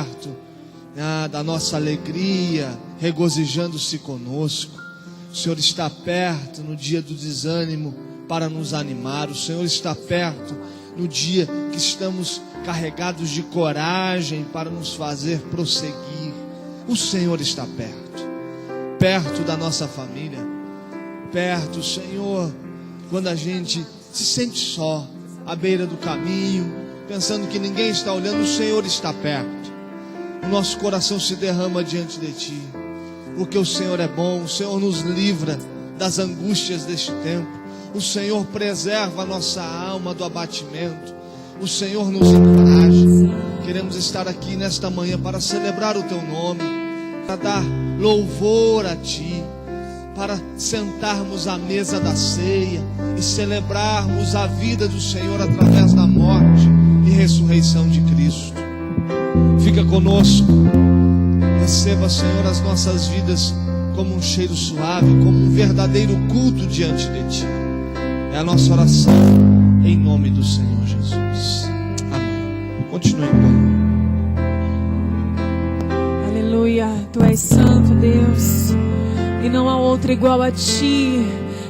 perto da nossa alegria, regozijando-se conosco. O Senhor está perto no dia do desânimo para nos animar. O Senhor está perto no dia que estamos carregados de coragem para nos fazer prosseguir. O Senhor está perto da nossa família, perto, Senhor, quando a gente se sente só, à beira do caminho, pensando que ninguém está olhando. O Senhor está perto. O nosso coração se derrama diante de Ti, porque o Senhor é bom. O Senhor nos livra das angústias deste tempo. O Senhor preserva a nossa alma do abatimento. O Senhor nos encoraja. Queremos estar aqui nesta manhã para celebrar o Teu nome, para dar louvor a Ti, para sentarmos à mesa da ceia e celebrarmos a vida do Senhor através da morte e ressurreição de Cristo. Fica conosco. Receba, Senhor, as nossas vidas como um cheiro suave, como um verdadeiro culto diante de Ti. É a nossa oração em nome do Senhor Jesus. Amém. Continue em pé. Aleluia. Tu és santo, Deus, e não há outro igual a Ti.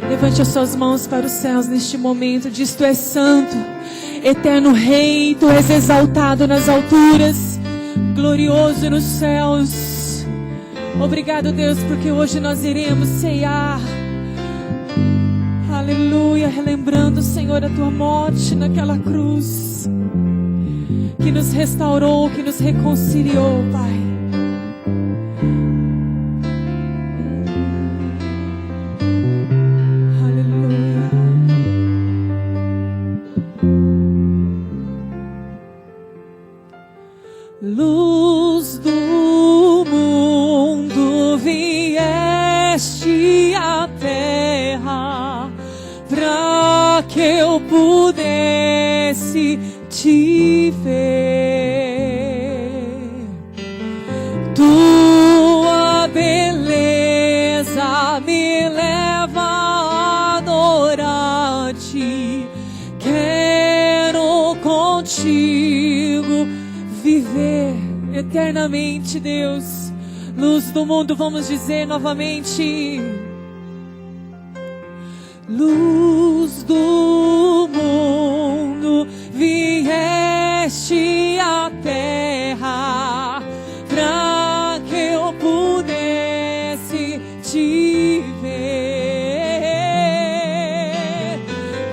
Levante as suas mãos para os céus neste momento. Diz: Tu és santo, eterno Rei. Tu és exaltado nas alturas, glorioso nos céus. Obrigado, Deus, porque hoje nós iremos ceiar. Aleluia, relembrando, Senhor, a Tua morte naquela cruz, que nos restaurou, que nos reconciliou, Pai. Aleluia. Luz do mundo, vieste à terra para que eu pudesse Te ver. Tua beleza me leva a adorar-Te. Quero contigo viver eternamente, Deus. Luz do mundo, vamos dizer novamente. Luz do mundo, vieste à terra para que eu pudesse Te ver.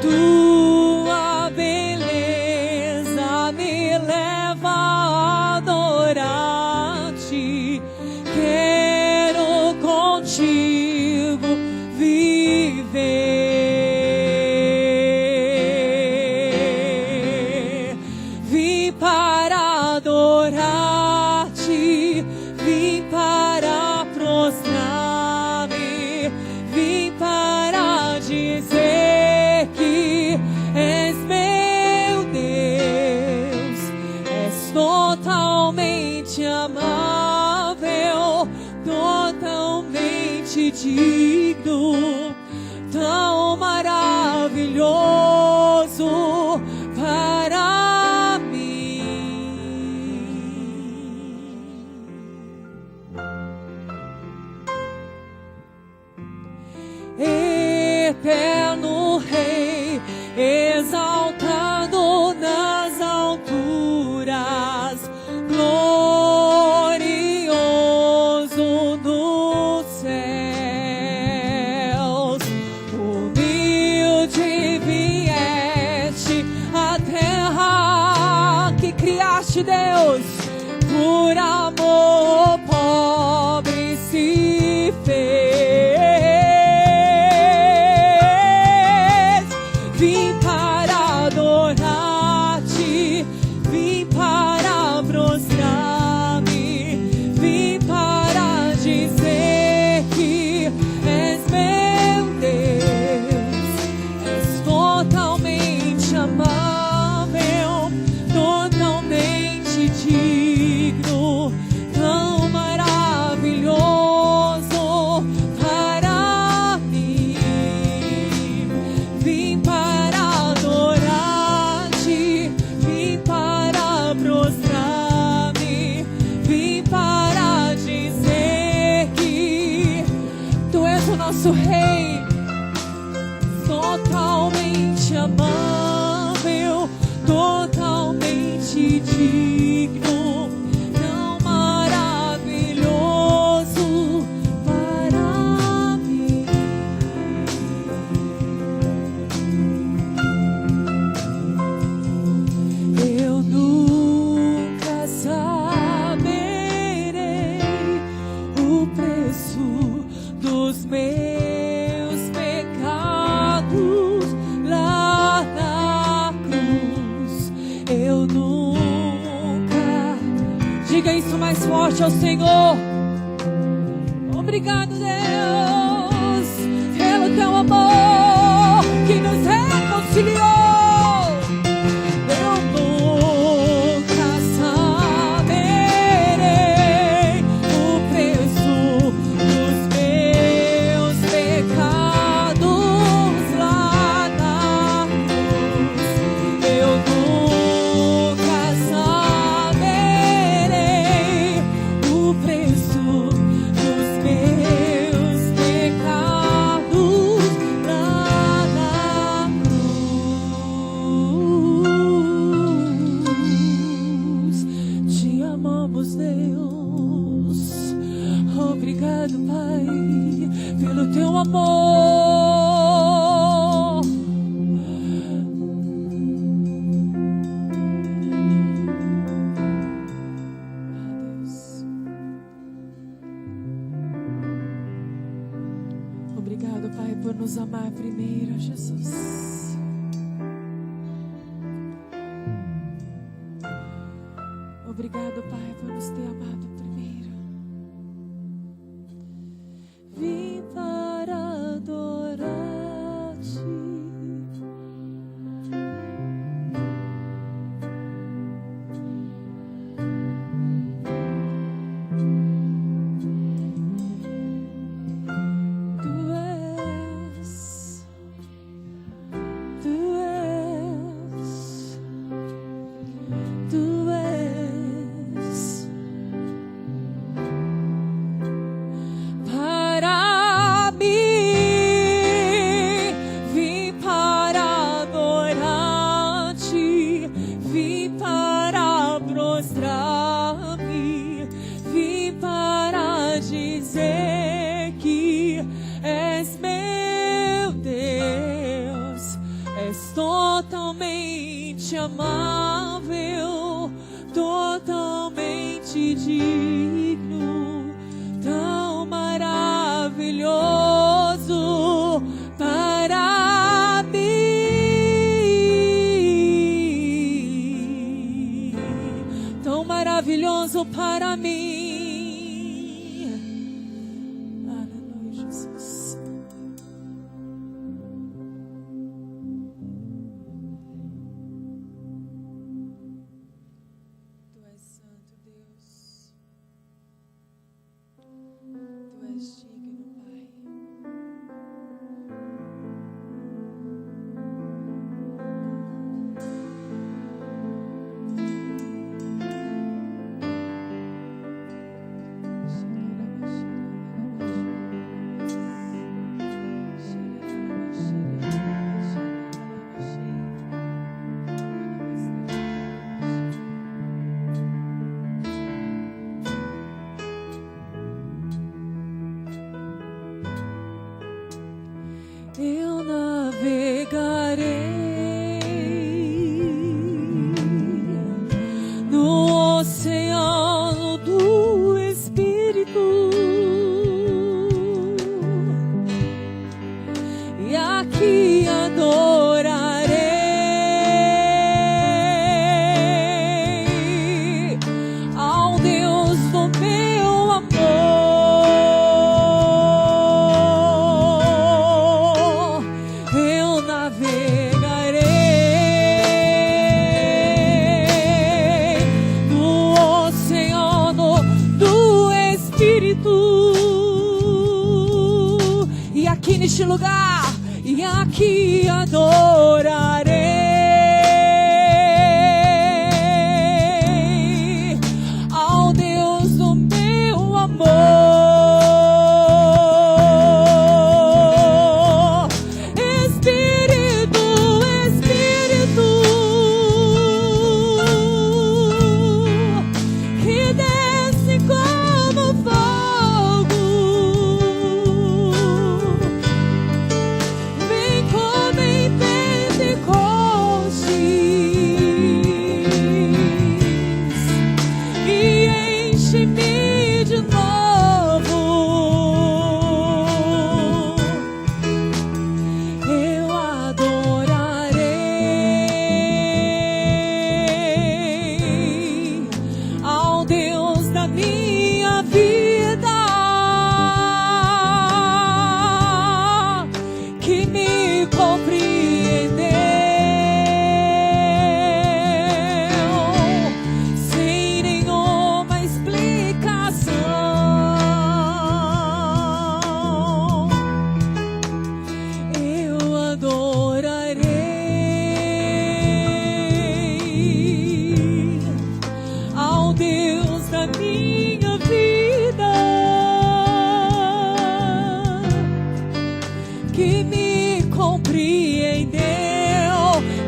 Tua beleza me leva a adorar-Te. Quero contigo viver. Vim para adorar-Te, vim para prostrar-me, vim para dizer que és meu Deus, és totalmente amável, totalmente digno, tão maravilhoso para mim. Eterno Rei, exaltado nas alturas, glorioso nos céus, humilde vieste à terra que criaste, Deus, por amor pobre se fez. Vim para adorar-Te, vim para prostrar-me, vim para dizer que és meu Deus, és totalmente amável, totalmente digno, tão maravilhoso nosso Rei, totalmente amável, totalmente digno, tão maravilhoso para mim. Eu nunca saberei o preço dos meus pecados lá na cruz. Eu nunca. Diga isso mais forte ao Senhor. Obrigado, Deus, pelo teu amor que nos reconciliou. Eu nunca saberei o preço dos meus pecados lá na cruz. Eu nunca saberei o preço dos meus pecados lá na cruz. Te amamos, Deus. Obrigado, Pai, pelo teu amor. Deus. Obrigado, Pai, por nos amar primeiro, Jesus. Obrigado, Pai, por nos ter amado primeiro. Vim para adorar-te. Para mim, vim para adorar-te, vim para prostrar-me, vim para dizer que és meu Deus, és totalmente amável, totalmente digno, tão maravilhoso para mim, tão maravilhoso para mim. Aleluia, Jesus. Tu és santo, Deus. Tu és digno, Pai. Eu navegarei no oceano do Espírito, e aqui adorarei ao Deus do meu amor. Eu navegarei no oceano do Espírito, e aqui neste lugar, e aqui adorarei ao Deus do meu amor. enche-me de novo. Eu adorarei ao Deus da minha vida, que me compreendeu sem nenhuma explicação. Eu adorarei ao Deus da minha vida, que me compreendeu,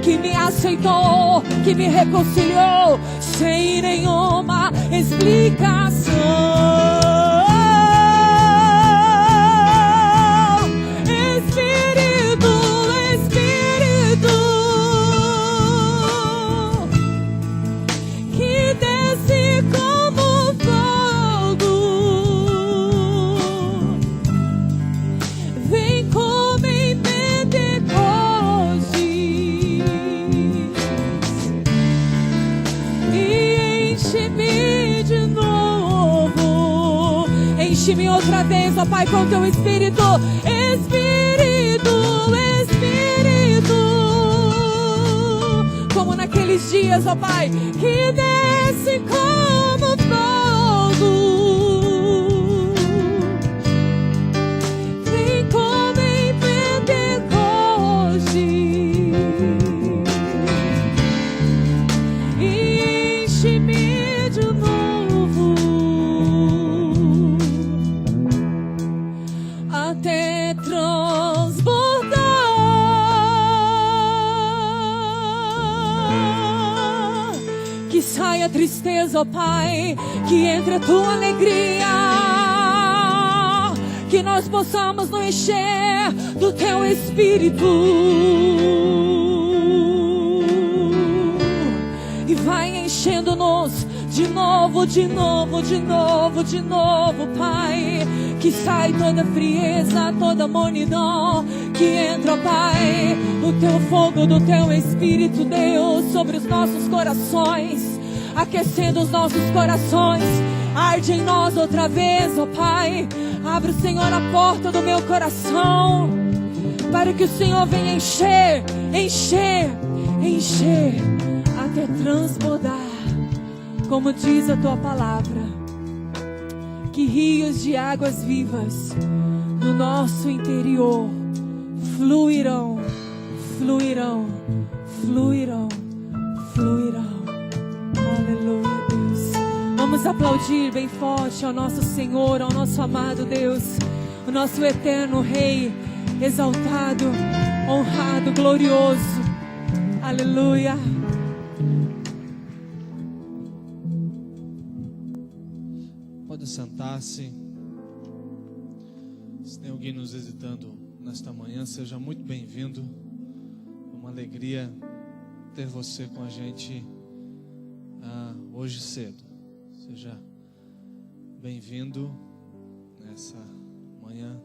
que me aceitou, que me reconciliou sem nenhuma explicação. Espírito, Espírito, que desce como fogo, vem como em Pentecostes e enche-me de novo. Enche-me outra vez, ó Pai, com teu Espírito. Espírito, Espírito, como naqueles dias, ó Pai, que desce como fogo, vem como em Pentecostes e enche-me de novo, até transbordar. Que saia a tristeza, ó Pai, que entre a tua alegria, que nós possamos nos encher do teu Espírito. E vai enchendo-nos de novo, de novo, de novo, de novo, Pai. Que sai toda frieza, toda mornidão, que entra, Pai, o teu fogo do teu Espírito, Deus, sobre os nossos corações, aquecendo os nossos corações. Arde em nós outra vez, ó Pai. Abre, Senhor, a porta do meu coração, para que o Senhor venha encher, encher, encher, até transbordar. Como diz a tua palavra, que rios de águas vivas no nosso interior fluirão, fluirão, fluirão, fluirão. Aleluia, Deus. Vamos aplaudir bem forte ao nosso Senhor, ao nosso amado Deus, o nosso eterno Rei, exaltado, honrado, glorioso. Aleluia. Pode sentar-se. Se tem alguém nos visitando nesta manhã, seja muito bem-vindo. É uma alegria ter você com a gente hoje cedo. Seja bem-vindo nessa manhã.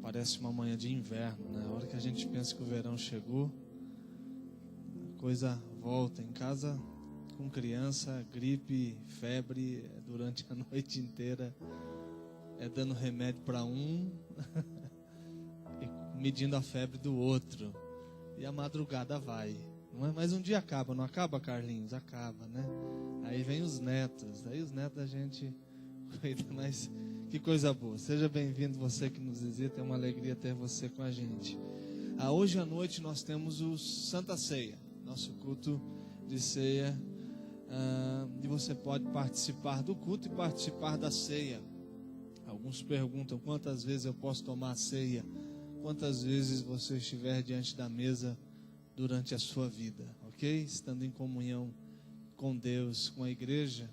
Parece uma manhã de inverno, né? A hora que a gente pensa que o verão chegou, a coisa volta. Em casa, com criança, gripe, febre durante a noite inteira, dando remédio para um e medindo a febre do outro, e a madrugada vai, não é? Mas um dia acaba, não acaba, Carlinhos? Acaba, né? Aí vem os netos, aí os netos a gente cuida, mas que coisa boa. Seja bem-vindo você que nos visita, é uma alegria ter você com a gente. Hoje à noite nós temos o Santa Ceia, nosso culto de ceia, e você pode participar do culto e participar da ceia. Alguns perguntam quantas vezes eu posso tomar a ceia, quantas vezes você estiver diante da mesa durante a sua vida, ok? Estando em comunhão com Deus, com a igreja,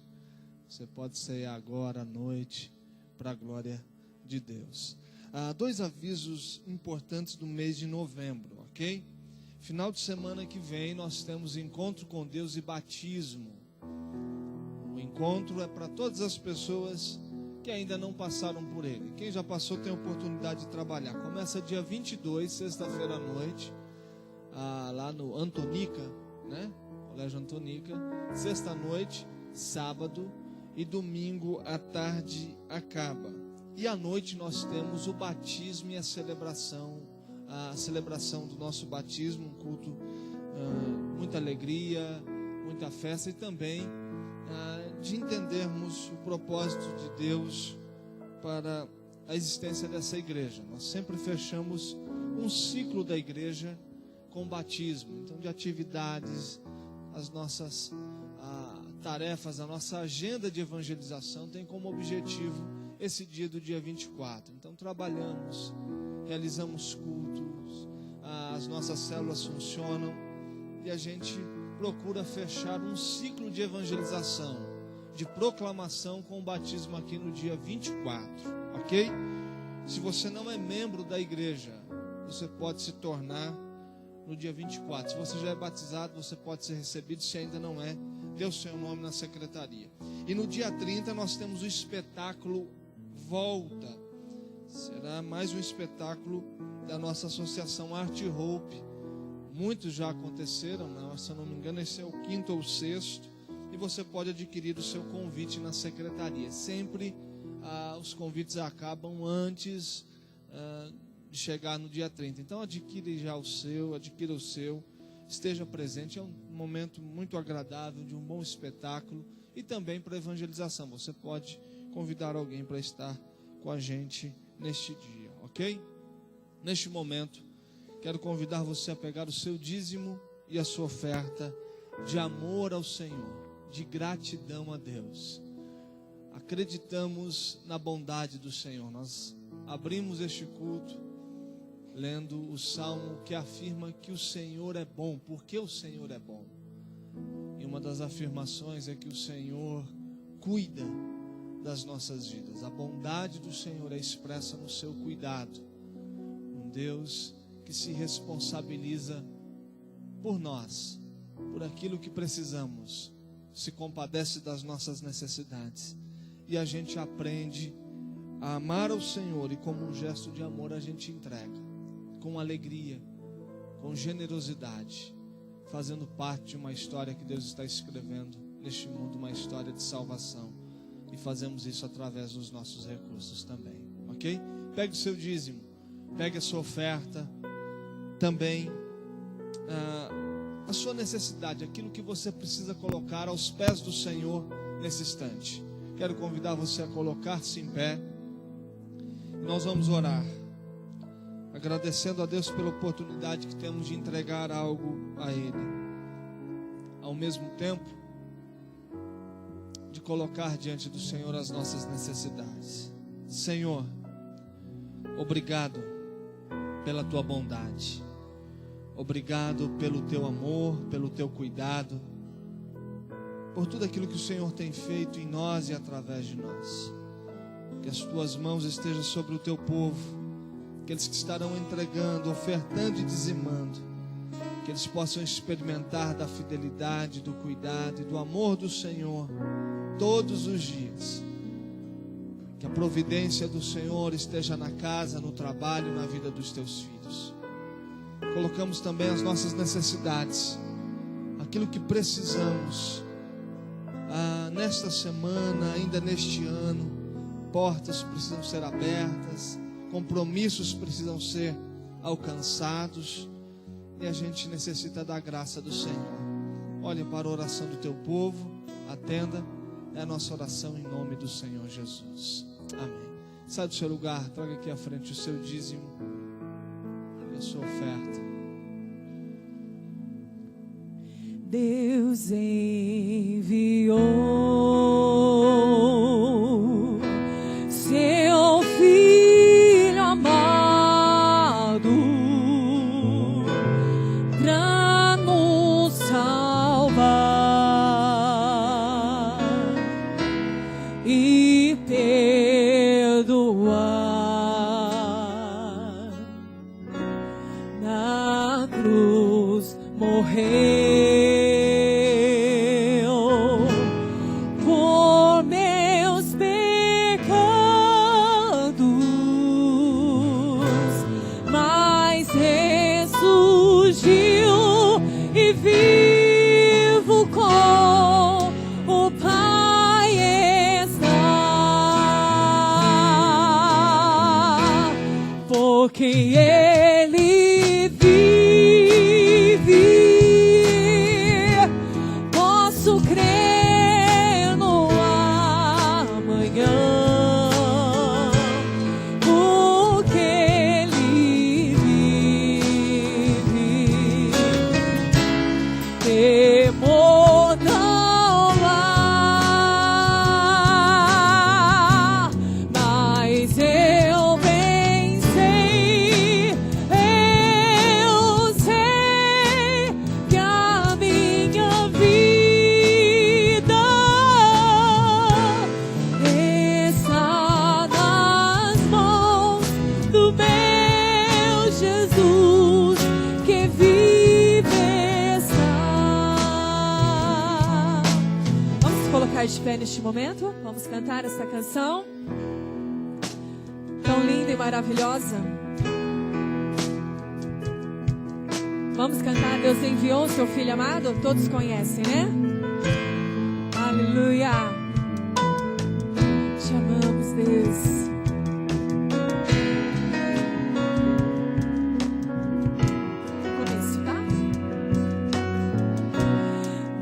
você pode ceiar agora à noite, para a glória de Deus. 2 avisos importantes do mês de novembro, ok? Final de semana que vem nós temos encontro com Deus e batismo. O encontro é para todas as pessoas que ainda não passaram por ele. Quem já passou tem a oportunidade de trabalhar. Começa dia 22, sexta-feira à noite, lá no Antonica, né? Colégio Antonica. Sexta à noite, sábado e domingo à tarde acaba. E à noite nós temos o batismo e a celebração do nosso batismo, um culto, muita alegria, muita festa e também de entendermos o propósito de Deus para a existência dessa igreja. Nós sempre fechamos um ciclo da igreja com batismo, então de atividades, as nossas tarefas, a nossa agenda de evangelização tem como objetivo esse dia do dia 24. Então trabalhamos, realizamos cultos, as nossas células funcionam e a gente procura fechar um ciclo de evangelização, de proclamação com o batismo aqui no dia 24, ok? Se você não é membro da igreja, você pode se tornar no dia 24. Se você já é batizado, você pode ser recebido. Se ainda não é, dê o seu nome na secretaria. E no dia 30 nós temos o espetáculo Volta. Será mais um espetáculo da nossa associação Art Hope. Muitos já aconteceram, né? Se eu não me engano, esse é o 5º ou 6º. E você pode adquirir o seu convite na secretaria. Sempre os convites acabam antes de chegar no dia 30. Então adquira o seu, esteja presente. É um momento muito agradável, de um bom espetáculo e também para evangelização. Você pode convidar alguém para estar com a gente neste dia, ok? Neste momento, quero convidar você a pegar o seu dízimo e a sua oferta de amor ao Senhor, de gratidão a Deus. Acreditamos na bondade do Senhor. Nós abrimos este culto lendo o salmo que afirma que o Senhor é bom, porque o Senhor é bom. E uma das afirmações é que o Senhor cuida das nossas vidas. A bondade do Senhor é expressa no seu cuidado. Um Deus que se responsabiliza por nós, por aquilo que precisamos, se compadece das nossas necessidades. E a gente aprende a amar ao Senhor, e como um gesto de amor a gente entrega, com alegria, com generosidade, fazendo parte de uma história que Deus está escrevendo neste mundo, uma história de salvação. E fazemos isso através dos nossos recursos também, ok? Pegue o seu dízimo, pegue a sua oferta, também a sua necessidade, aquilo que você precisa colocar aos pés do Senhor nesse instante. Quero convidar você a colocar-se em pé. Nós vamos orar, agradecendo a Deus pela oportunidade que temos de entregar algo a Ele, ao mesmo tempo de colocar diante do Senhor as nossas necessidades. Senhor, obrigado pela tua bondade, obrigado pelo teu amor, pelo teu cuidado, por tudo aquilo que o Senhor tem feito em nós e através de nós. Que as tuas mãos estejam sobre o teu povo, aqueles que estarão entregando, ofertando e dizimando, que eles possam experimentar da fidelidade, do cuidado e do amor do Senhor todos os dias. Que a providência do Senhor esteja na casa, no trabalho, na vida dos teus filhos. Colocamos também as nossas necessidades, aquilo que precisamos nesta semana, ainda neste ano. Portas precisam ser abertas, compromissos precisam ser alcançados, e a gente necessita da graça do Senhor. Olhe para a oração do teu povo, atenda. É a nossa oração em nome do Senhor Jesus. Amém. Sai do seu lugar, traga aqui à frente o seu dízimo e a sua oferta. Deus enviou seu Filho amado para nos salvar e perdoar. Na cruz morreu porque Ele vive, posso crer no amanhã, porque Ele vive, temor não há, mas eu venci, eu sei que a minha vida está nas mãos do meu Jesus, que vive está. Vamos se colocar de pé neste momento? Vamos cantar essa canção tão linda e maravilhosa. Vamos cantar Deus enviou o seu Filho amado? Todos conhecem, né? Aleluia. Te amamos, Deus. Começo, tá?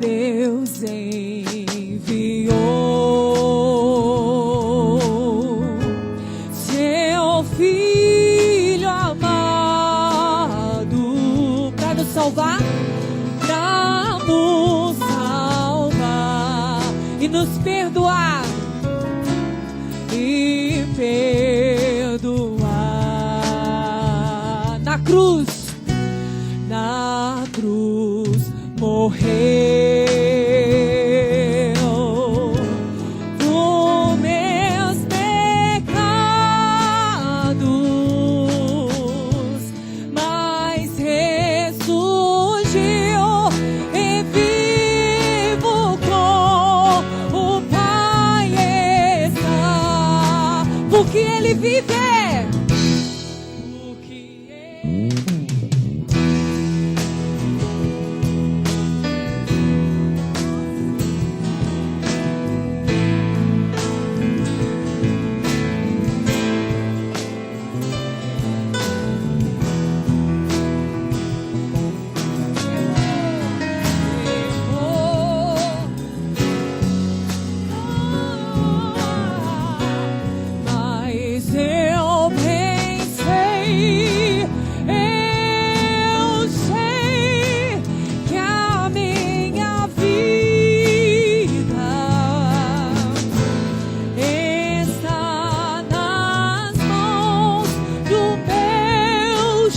Deus enviou seu Filho amado para nos salvar, e nos perdoar e perdoar. Na cruz morreu por meus pecados, mas ressurgiu e vivo com o Pai está, porque Ele vive.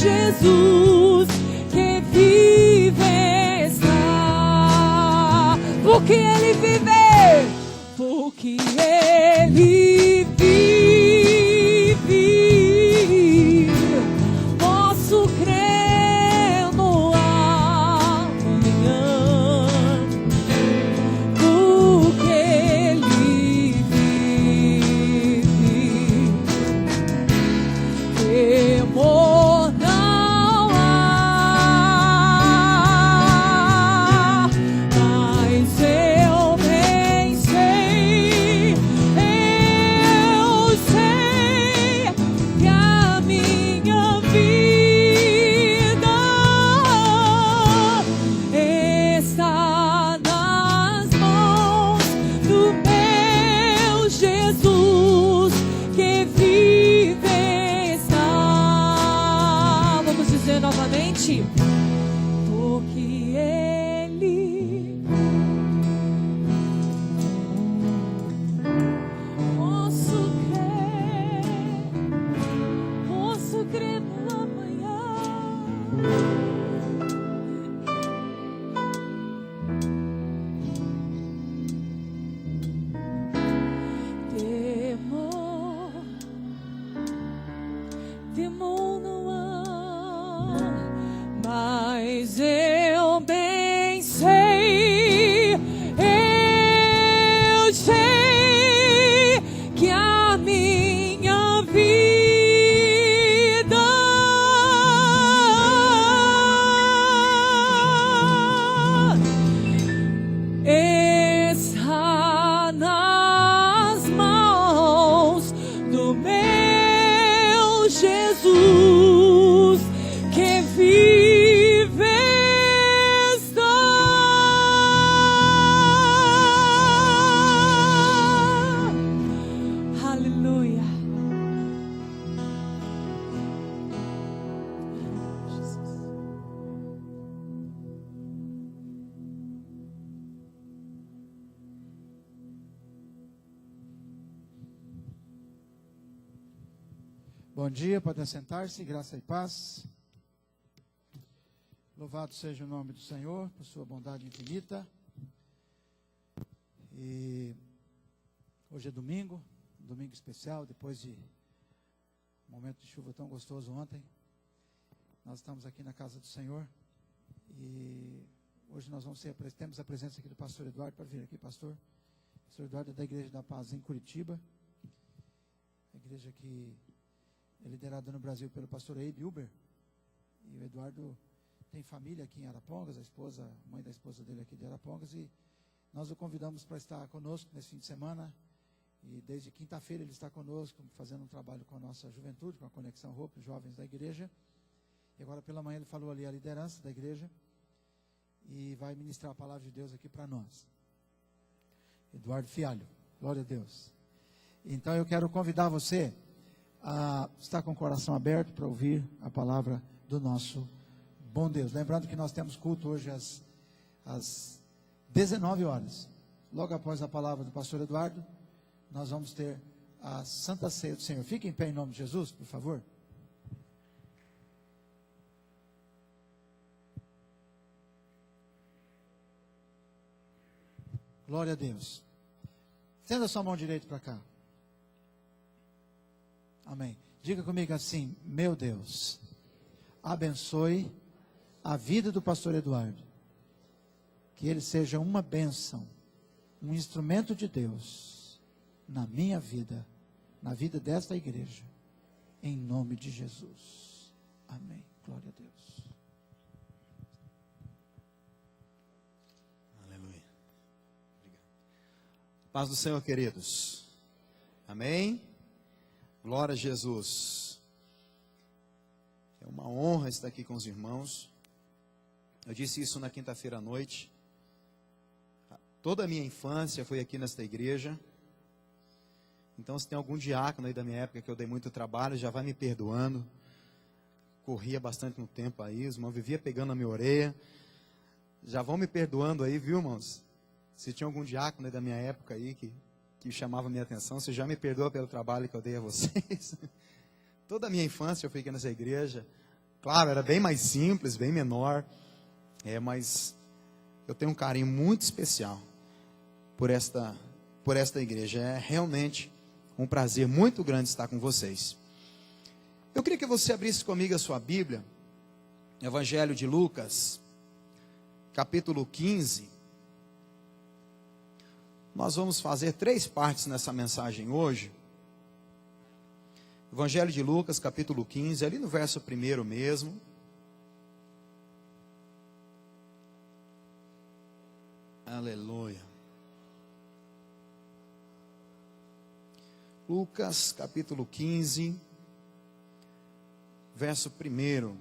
Jesus que vive está, porque Ele vive, porque Ele vive, posso crer no amanhã, porque Ele vive, temor não há, mas eu pensei, eu sei que a minha vida está nas mãos do meu Jesus que vive está. Vamos dizer novamente, porque Ele posso crer no amanhã. Temor não há, Bom dia, podem sentar-se, graça e paz. Louvado seja o nome do Senhor, por sua bondade infinita. E hoje é domingo, um domingo especial, depois de um momento de chuva tão gostoso ontem. Nós estamos aqui na casa do Senhor e hoje nós temos a presença aqui do pastor Eduardo. Pode vir aqui, pastor. O pastor Eduardo é da Igreja da Paz em Curitiba. A igreja que é liderada no Brasil pelo pastor Abe Uber. E o Eduardo tem família aqui em Arapongas, a mãe da esposa dele aqui de Arapongas. E nós o convidamos para estar conosco nesse fim de semana. E desde quinta-feira ele está conosco, fazendo um trabalho com a nossa juventude, com a Conexão Hope, os jovens da igreja. E agora pela manhã ele falou ali a liderança da igreja. E vai ministrar a palavra de Deus aqui para nós. Eduardo Fialho, glória a Deus. Então eu quero convidar você a estar com o coração aberto para ouvir a palavra do nosso bom Deus. Lembrando que nós temos culto hoje às 19 horas. Logo após a palavra do pastor Eduardo, nós vamos ter a Santa Ceia do Senhor. Fique em pé em nome de Jesus, por favor. Glória a Deus. Estenda a sua mão direita para cá. Amém. Diga comigo assim: meu Deus, abençoe a vida do pastor Eduardo. Que ele seja uma bênção, um instrumento de Deus na minha vida, na vida desta igreja, em nome de Jesus. Amém. Glória a Deus. Aleluia. Obrigado. Paz do Senhor, queridos. Amém. Glória a Jesus. É uma honra estar aqui com os irmãos. Eu disse isso na quinta-feira à noite. Toda a minha infância foi aqui nesta igreja. Então, se tem algum diácono aí da minha época que eu dei muito trabalho, já vai me perdoando. Corria bastante no tempo aí, os irmãos viviam pegando a minha orelha. Já vão me perdoando aí, viu, irmãos? Se tinha algum diácono aí da minha época aí que chamava a minha atenção, você já me perdoa pelo trabalho que eu dei a vocês. Toda a minha infância eu fui aqui nessa igreja. Claro, era bem mais simples, bem menor. Mas eu tenho um carinho muito especial por esta igreja. É realmente um prazer muito grande estar com vocês. Eu queria que você abrisse comigo a sua Bíblia, Evangelho de Lucas, capítulo 15. Nós vamos fazer 3 partes nessa mensagem hoje. Evangelho de Lucas, capítulo 15, ali no verso 1 mesmo. Aleluia. Lucas, capítulo 15, verso 1.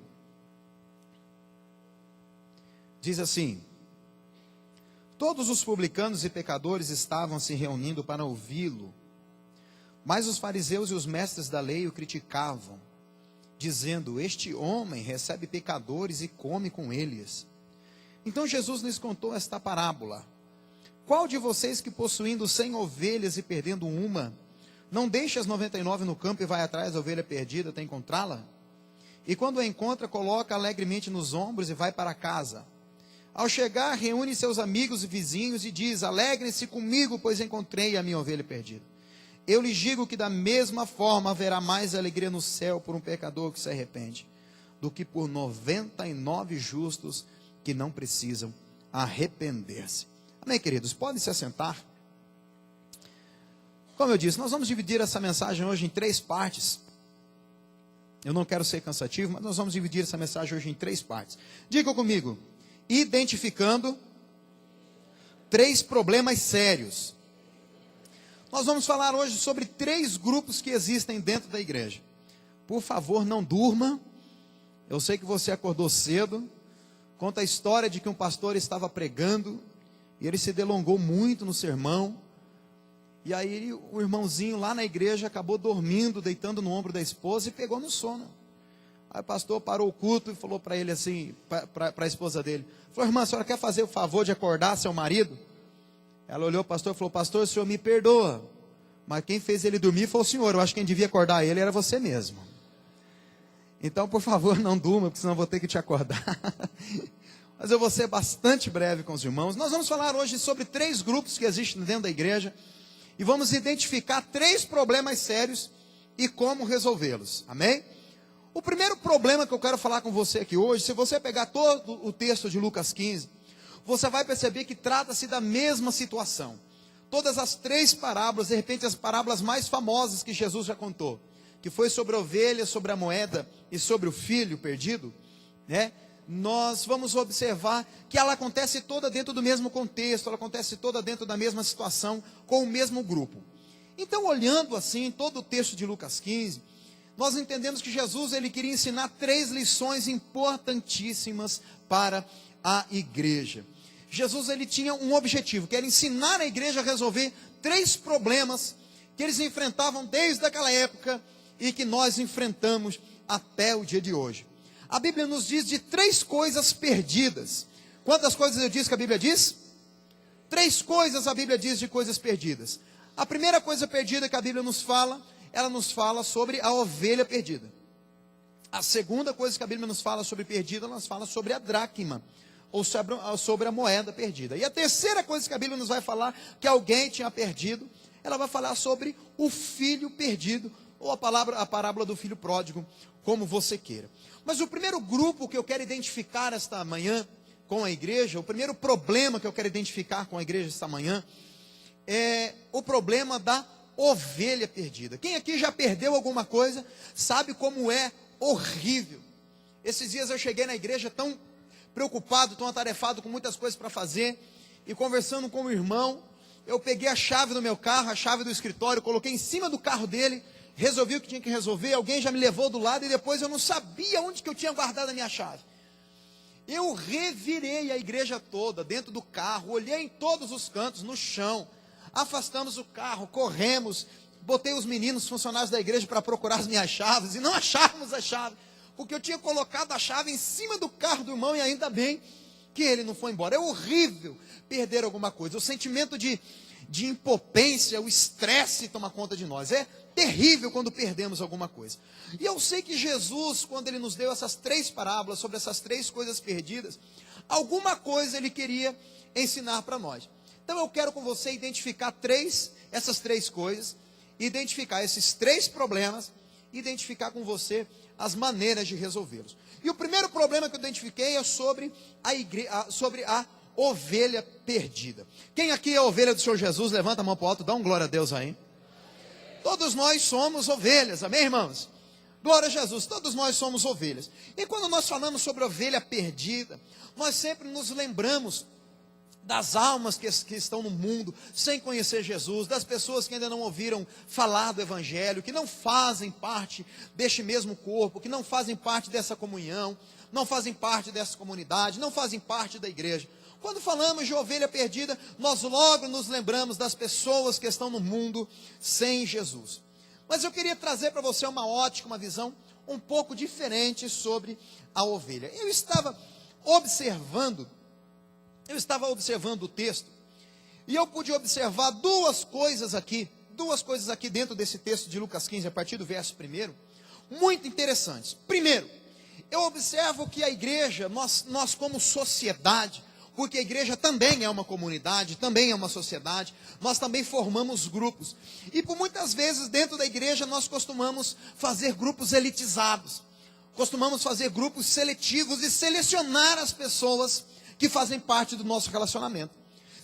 Diz assim: todos os publicanos e pecadores estavam se reunindo para ouvi-lo, mas os fariseus e os mestres da lei o criticavam, dizendo: este homem recebe pecadores e come com eles. Então Jesus lhes contou esta parábola: qual de vocês que possuindo 100 ovelhas e perdendo uma, não deixa as 99 no campo e vai atrás da ovelha perdida até encontrá-la? E quando a encontra, coloca alegremente nos ombros e vai para casa. Ao chegar, reúne seus amigos e vizinhos e diz: alegrem-se comigo, pois encontrei a minha ovelha perdida. Eu lhes digo que da mesma forma haverá mais alegria no céu por um pecador que se arrepende, do que por 99 justos que não precisam arrepender-se. Amém, queridos? Podem se assentar. Como eu disse, nós vamos dividir essa mensagem hoje em 3 partes. Eu não quero ser cansativo, mas nós vamos dividir essa mensagem hoje em 3 partes. Diga comigo: identificando 3 problemas sérios. Nós vamos falar hoje sobre 3 grupos que existem dentro da igreja. Por favor, não durma. Eu sei que você acordou cedo. Conta a história de que um pastor estava pregando e ele se delongou muito no sermão. E aí o irmãozinho lá na igreja acabou dormindo, deitando no ombro da esposa e pegou no sono. Aí o pastor parou o culto e falou para ele assim, para a esposa dele: falou, irmã, a senhora quer fazer o favor de acordar seu marido? Ela olhou para o pastor e falou: pastor, o senhor me perdoa, mas quem fez ele dormir foi o senhor. Eu acho que quem devia acordar ele era você mesmo. Então, por favor, não durma, porque senão eu vou ter que te acordar. Mas eu vou ser bastante breve com os irmãos. Nós vamos falar hoje sobre 3 grupos que existem dentro da igreja. E vamos identificar 3 problemas sérios e como resolvê-los. Amém? O primeiro problema que eu quero falar com você aqui hoje, se você pegar todo o texto de Lucas 15, você vai perceber que trata-se da mesma situação. Todas as 3 parábolas, de repente as parábolas mais famosas que Jesus já contou, que foi sobre a ovelha, sobre a moeda e sobre o filho perdido, né? Nós vamos observar que ela acontece toda dentro do mesmo contexto, ela acontece toda dentro da mesma situação, com o mesmo grupo. Então, olhando assim todo o texto de Lucas 15, nós entendemos que Jesus ele queria ensinar 3 lições importantíssimas para a igreja. Jesus ele tinha um objetivo, que era ensinar a igreja a resolver 3 problemas que eles enfrentavam desde aquela época e que nós enfrentamos até o dia de hoje. A Bíblia nos diz de 3 coisas perdidas. Quantas coisas eu disse que a Bíblia diz? 3 coisas a Bíblia diz de coisas perdidas. A primeira coisa perdida que a Bíblia nos fala, ela nos fala sobre a ovelha perdida. A segunda coisa que a Bíblia nos fala sobre perdida, ela nos fala sobre a dracma, ou sobre a moeda perdida. E a terceira coisa que a Bíblia nos vai falar, que alguém tinha perdido, ela vai falar sobre o filho perdido, ou a parábola do filho pródigo, como você queira. Mas o primeiro grupo que eu quero identificar esta manhã com a igreja, o primeiro problema que eu quero identificar com a igreja esta manhã, é o problema da ovelha perdida. Quem aqui já perdeu alguma coisa, sabe como é horrível. Esses dias eu cheguei na igreja tão preocupado, tão atarefado, com muitas coisas para fazer, e conversando com o irmão, eu peguei a chave do meu carro, a chave do escritório, coloquei em cima do carro dele, resolvi o que tinha que resolver, alguém já me levou do lado, e depois eu não sabia onde que eu tinha guardado a minha chave. Eu revirei a igreja toda, dentro do carro, olhei em todos os cantos, no chão, afastamos o carro, corremos, botei os meninos, funcionários da igreja, para procurar as minhas chaves, e não achávamos a chave, porque eu tinha colocado a chave em cima do carro do irmão, e ainda bem que ele não foi embora. É horrível perder alguma coisa, o sentimento de impotência, o estresse toma conta de nós, é terrível quando perdemos alguma coisa. E eu sei que Jesus, quando ele nos deu essas 3 parábolas, sobre essas 3 coisas perdidas, alguma coisa ele queria ensinar para nós. Então eu quero com você identificar essas 3 coisas, identificar esses 3 problemas, identificar com você as maneiras de resolvê-los. E o primeiro problema que eu identifiquei é sobre a ovelha perdida. Quem aqui é a ovelha do Senhor Jesus? Levanta a mão para o alto, dá um glória a Deus aí. Todos nós somos ovelhas, amém, irmãos? Glória a Jesus, todos nós somos ovelhas. E quando nós falamos sobre ovelha perdida, nós sempre nos lembramos das almas que estão no mundo sem conhecer Jesus, das pessoas que ainda não ouviram falar do Evangelho, que não fazem parte deste mesmo corpo, que não fazem parte dessa comunhão, não fazem parte dessa comunidade, não fazem parte da igreja. Quando falamos de ovelha perdida, nós logo nos lembramos das pessoas que estão no mundo sem Jesus. Mas eu queria trazer para você uma ótica, uma visão um pouco diferente sobre a ovelha. Eu estava observando o texto, e eu pude observar duas coisas aqui dentro desse texto de Lucas 15, a partir do verso 1, muito interessantes. Primeiro, eu observo que a igreja, nós como sociedade, porque a igreja também é uma comunidade, também é uma sociedade, nós também formamos grupos, e por muitas vezes dentro da igreja nós costumamos fazer grupos elitizados, costumamos fazer grupos seletivos e selecionar as pessoas que fazem parte do nosso relacionamento.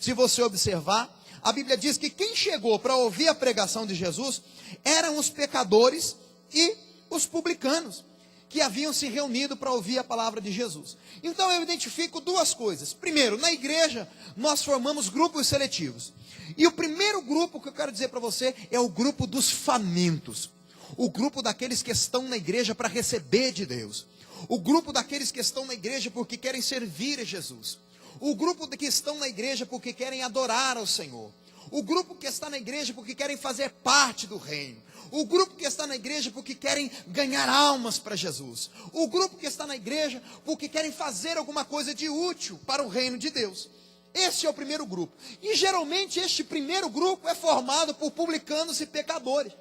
Se você observar, a Bíblia diz que quem chegou para ouvir a pregação de Jesus eram os pecadores e os publicanos, que haviam se reunido para ouvir a palavra de Jesus. Então eu identifico duas coisas. Primeiro, na igreja nós formamos grupos seletivos. E o primeiro grupo que eu quero dizer para você é o grupo dos famintos. O grupo daqueles que estão na igreja para receber de Deus. O grupo daqueles que estão na igreja porque querem servir a Jesus. O grupo que estão na igreja porque querem adorar ao Senhor. O grupo que está na igreja porque querem fazer parte do reino. O grupo que está na igreja porque querem ganhar almas para Jesus. O grupo que está na igreja porque querem fazer alguma coisa de útil para o reino de Deus. Esse é o primeiro grupo. E geralmente este primeiro grupo é formado por publicanos e pecadores.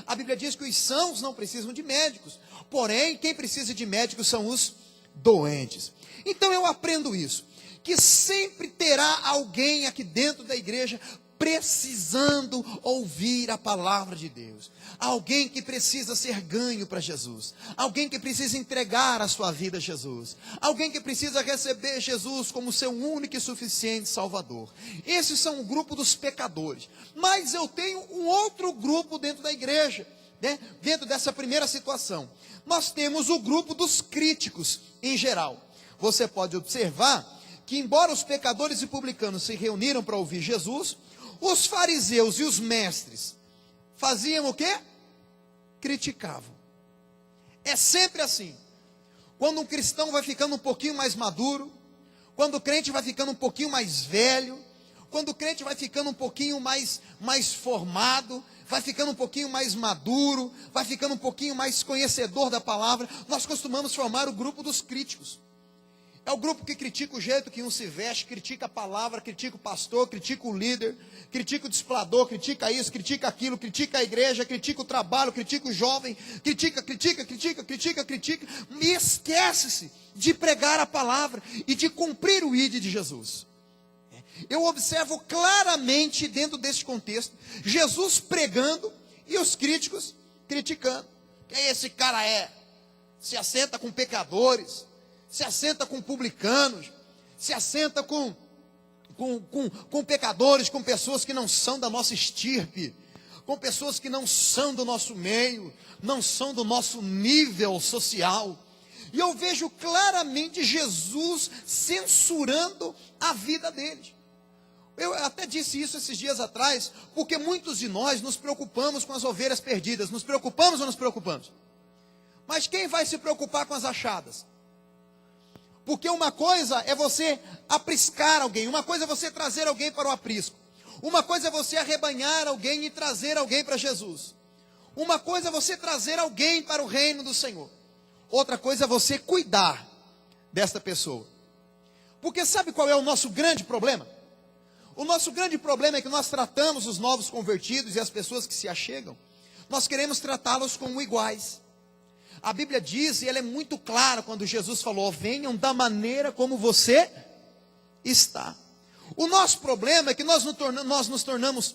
A Bíblia diz que os sãos não precisam de médicos, porém, quem precisa de médicos são os doentes. Então eu aprendo isso, que sempre terá alguém aqui dentro da igreja precisando ouvir a palavra de Deus, alguém que precisa ser ganho para Jesus, alguém que precisa entregar a sua vida a Jesus, alguém que precisa receber Jesus como seu único e suficiente Salvador. Esses são o grupo dos pecadores. Mas eu tenho um outro grupo dentro da igreja, né? Dentro dessa primeira situação, nós temos o grupo dos críticos em geral. Você pode observar que, embora os pecadores e publicanos se reuniram para ouvir Jesus, os fariseus e os mestres faziam o quê? Criticavam. É sempre assim. Quando um cristão vai ficando um pouquinho mais maduro, quando o crente vai ficando um pouquinho mais velho, quando o crente vai ficando um pouquinho mais formado, vai ficando um pouquinho mais maduro, vai ficando um pouquinho mais conhecedor da palavra, nós costumamos formar o grupo dos críticos. É o grupo que critica o jeito que um se veste, critica a palavra, critica o pastor, critica o líder, critica o discipulador, critica isso, critica aquilo, critica a igreja, critica o trabalho, critica o jovem, critica, e esquece-se de pregar a palavra e de cumprir o ID de Jesus. Eu observo claramente dentro desse contexto, Jesus pregando e os críticos criticando. Quem esse cara é? Se assenta com pecadores, se assenta com publicanos, se assenta com pecadores, com pessoas que não são da nossa estirpe, com pessoas que não são do nosso meio, não são do nosso nível social. E eu vejo claramente Jesus censurando a vida deles. Eu até disse isso esses dias atrás, porque muitos de nós nos preocupamos com as ovelhas perdidas. Nos preocupamos ou nos preocupamos? Mas quem vai se preocupar com as achadas? Porque uma coisa é você apriscar alguém, uma coisa é você trazer alguém para o aprisco, uma coisa é você arrebanhar alguém e trazer alguém para Jesus, uma coisa é você trazer alguém para o reino do Senhor, outra coisa é você cuidar desta pessoa. Porque sabe qual é o nosso grande problema? O nosso grande problema é que nós tratamos os novos convertidos e as pessoas que se achegam, nós queremos tratá-los como iguais. A Bíblia diz, e ela é muito clara quando Jesus falou: venham da maneira como você está. O nosso problema é que nós nos tornamos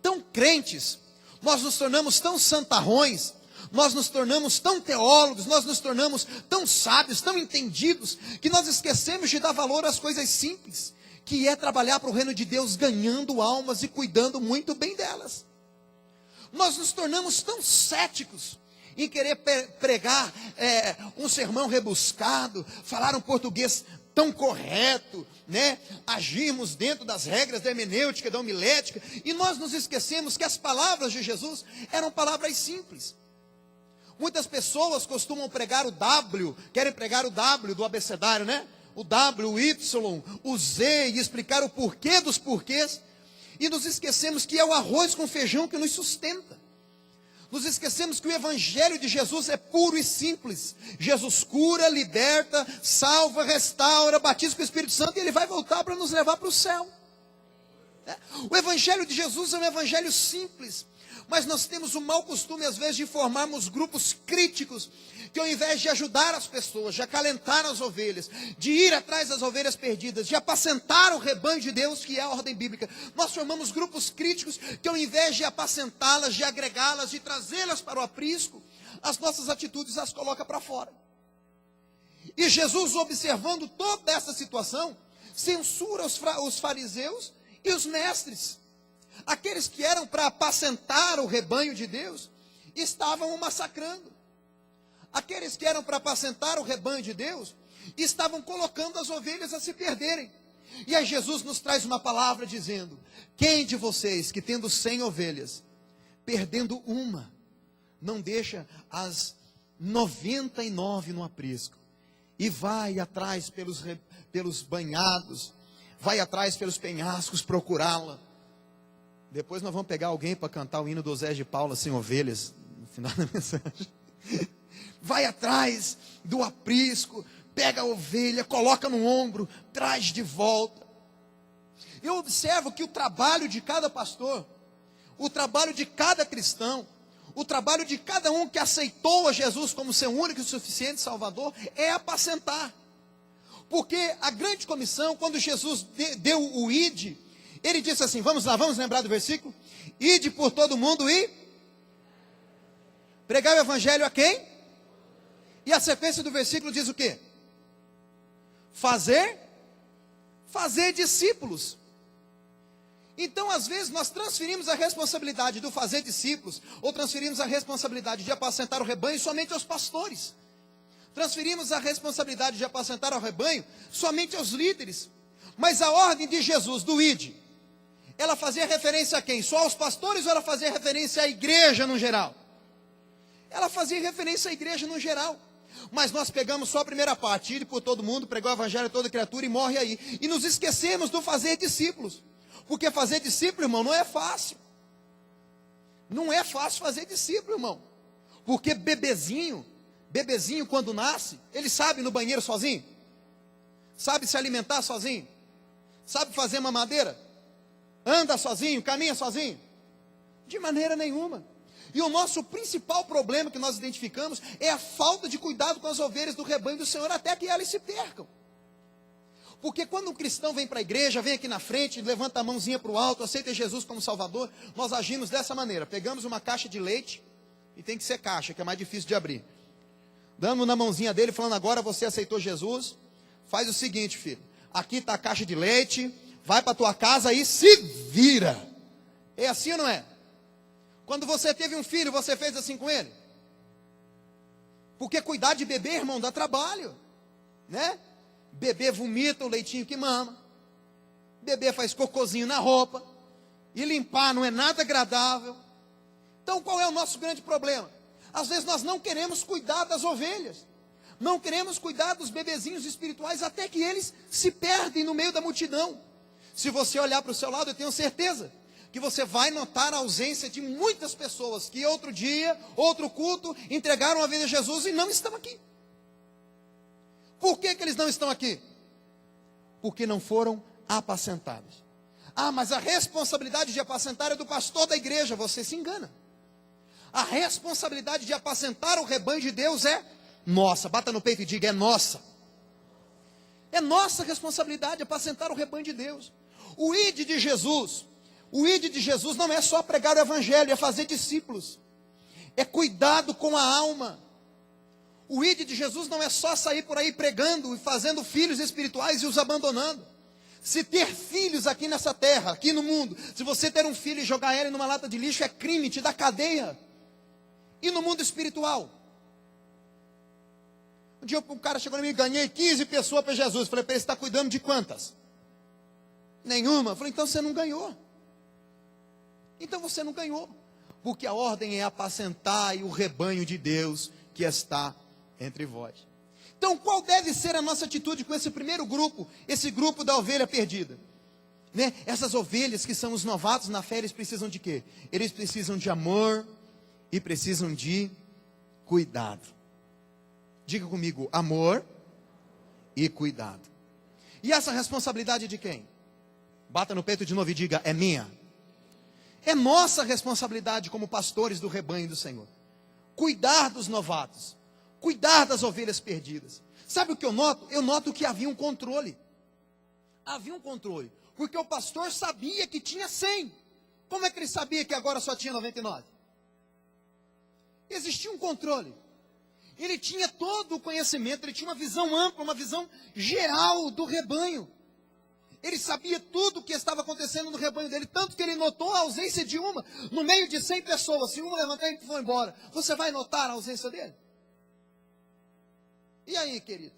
tão crentes, nós nos tornamos tão santarrões, nós nos tornamos tão teólogos, nós nos tornamos tão sábios, tão entendidos, que nós esquecemos de dar valor às coisas simples, que é trabalhar para o reino de Deus, ganhando almas e cuidando muito bem delas. Nós nos tornamos tão céticos em querer pregar um sermão rebuscado, falar um português tão correto, né? Agirmos dentro das regras da hermenêutica, da homilética, e nós nos esquecemos que as palavras de Jesus eram palavras simples. Muitas pessoas costumam pregar o W, querem pregar o W do abecedário, né? O W, o Y, o Z, e explicar o porquê dos porquês, e nos esquecemos que é o arroz com feijão que nos sustenta. Nos esquecemos que o evangelho de Jesus é puro e simples. Jesus cura, liberta, salva, restaura, batiza com o Espírito Santo, e Ele vai voltar para nos levar para o céu. O evangelho de Jesus é um evangelho simples, mas nós temos o mau costume às vezes de formarmos grupos críticos, que ao invés de ajudar as pessoas, de acalentar as ovelhas, de ir atrás das ovelhas perdidas, de apacentar o rebanho de Deus, que é a ordem bíblica, nós formamos grupos críticos que ao invés de apacentá-las, de agregá-las, de trazê-las para o aprisco, as nossas atitudes as coloca para fora. E Jesus, observando toda essa situação, censura os fariseus e os mestres. Aqueles que eram para apacentar o rebanho de Deus, estavam o massacrando. Aqueles que eram para apacentar o rebanho de Deus, estavam colocando as ovelhas a se perderem. E aí Jesus nos traz uma palavra dizendo: quem de vocês que tendo 100 ovelhas, perdendo uma, não deixa as 99 no aprisco, e vai atrás pelos banhados, vai atrás pelos penhascos procurá-la? Depois nós vamos pegar alguém para cantar o hino do Zé de Paula sem ovelhas, no final da mensagem. Vai atrás do aprisco, pega a ovelha, coloca no ombro, traz de volta. Eu observo que o trabalho de cada pastor, o trabalho de cada cristão, o trabalho de cada um que aceitou a Jesus como seu único e suficiente Salvador, é apacentar. Porque a grande comissão, quando Jesus deu o ide, ele disse assim, vamos lá, vamos lembrar do versículo? Ide por todo mundo e pregar o evangelho a quem? E a sequência do versículo diz o quê? Fazer discípulos. Então, às vezes, nós transferimos a responsabilidade do fazer discípulos, ou transferimos a responsabilidade de apacentar o rebanho somente aos pastores. Transferimos a responsabilidade de apacentar o rebanho somente aos líderes. Mas a ordem de Jesus, do ide, ela fazia referência a quem? Só aos pastores ou ela fazia referência à igreja no geral? Ela fazia referência à igreja no geral. Mas nós pegamos só a primeira parte, ir por todo mundo, pregar o evangelho a toda criatura e morre aí. E nos esquecemos do fazer discípulos. Porque fazer discípulo, irmão, não é fácil. Não é fácil fazer discípulo, irmão. Porque bebezinho quando nasce, ele sabe ir no banheiro sozinho? Sabe se alimentar sozinho? Sabe fazer mamadeira? Anda sozinho, caminha sozinho? De maneira nenhuma. E o nosso principal problema que nós identificamos é a falta de cuidado com as ovelhas do rebanho do Senhor até que elas se percam. Porque quando um cristão vem para a igreja, vem aqui na frente, levanta a mãozinha para o alto, aceita Jesus como Salvador, nós agimos dessa maneira. Pegamos uma caixa de leite, e tem que ser caixa, que é mais difícil de abrir. Damos na mãozinha dele, falando, agora você aceitou Jesus, faz o seguinte, filho, aqui está a caixa de leite, vai para a tua casa e se vira. É assim ou não é? Quando você teve um filho, você fez assim com ele? Porque cuidar de bebê, irmão, dá trabalho, né? Bebê vomita o leitinho que mama, bebê faz cocôzinho na roupa, e limpar não é nada agradável. Então qual é o nosso grande problema? Às vezes nós não queremos cuidar das ovelhas, não queremos cuidar dos bebezinhos espirituais, até que eles se perdem no meio da multidão. Se você olhar para o seu lado, eu tenho certeza que você vai notar a ausência de muitas pessoas que outro dia, outro culto, entregaram a vida a Jesus e não estão aqui. Por que eles não estão aqui? Porque não foram apacentados. Ah, mas a responsabilidade de apacentar é do pastor da igreja. Você se engana. A responsabilidade de apacentar o rebanho de Deus é nossa. Bata no peito e diga, é nossa. É nossa responsabilidade apacentar o rebanho de Deus. O ide de Jesus não é só pregar o evangelho, é fazer discípulos. É cuidado com a alma. O ide de Jesus não é só sair por aí pregando e fazendo filhos espirituais e os abandonando. Se ter filhos aqui nessa terra, aqui no mundo, se você ter um filho e jogar ele numa lata de lixo é crime, te dá cadeia. E no mundo espiritual? Um dia um cara chegou em mim e ganhei 15 pessoas para Jesus. Falei para ele, você está cuidando de quantas? Nenhuma. Falei, então você não ganhou. Então você não ganhou. Porque a ordem é apacentar o rebanho de Deus que está entre vós. Então qual deve ser a nossa atitude com esse primeiro grupo, esse grupo da ovelha perdida? Né? Essas ovelhas que são os novatos na fé, eles precisam de quê? Eles precisam de amor e precisam de cuidado. Diga comigo, amor e cuidado. E essa responsabilidade de quem? Bata no peito de novo e diga, é minha. É nossa responsabilidade como pastores do rebanho do Senhor. Cuidar dos novatos. Cuidar das ovelhas perdidas. Sabe o que eu noto? Eu noto que havia um controle. Havia um controle. Porque o pastor sabia que tinha 100. Como é que ele sabia que agora só tinha 99? Existia um controle. Ele tinha todo o conhecimento, ele tinha uma visão ampla, uma visão geral do rebanho. Ele sabia tudo o que estava acontecendo no rebanho dele, tanto que ele notou a ausência de uma. No meio de 100 pessoas, se uma levantar e for embora, você vai notar a ausência dele? E aí, querido?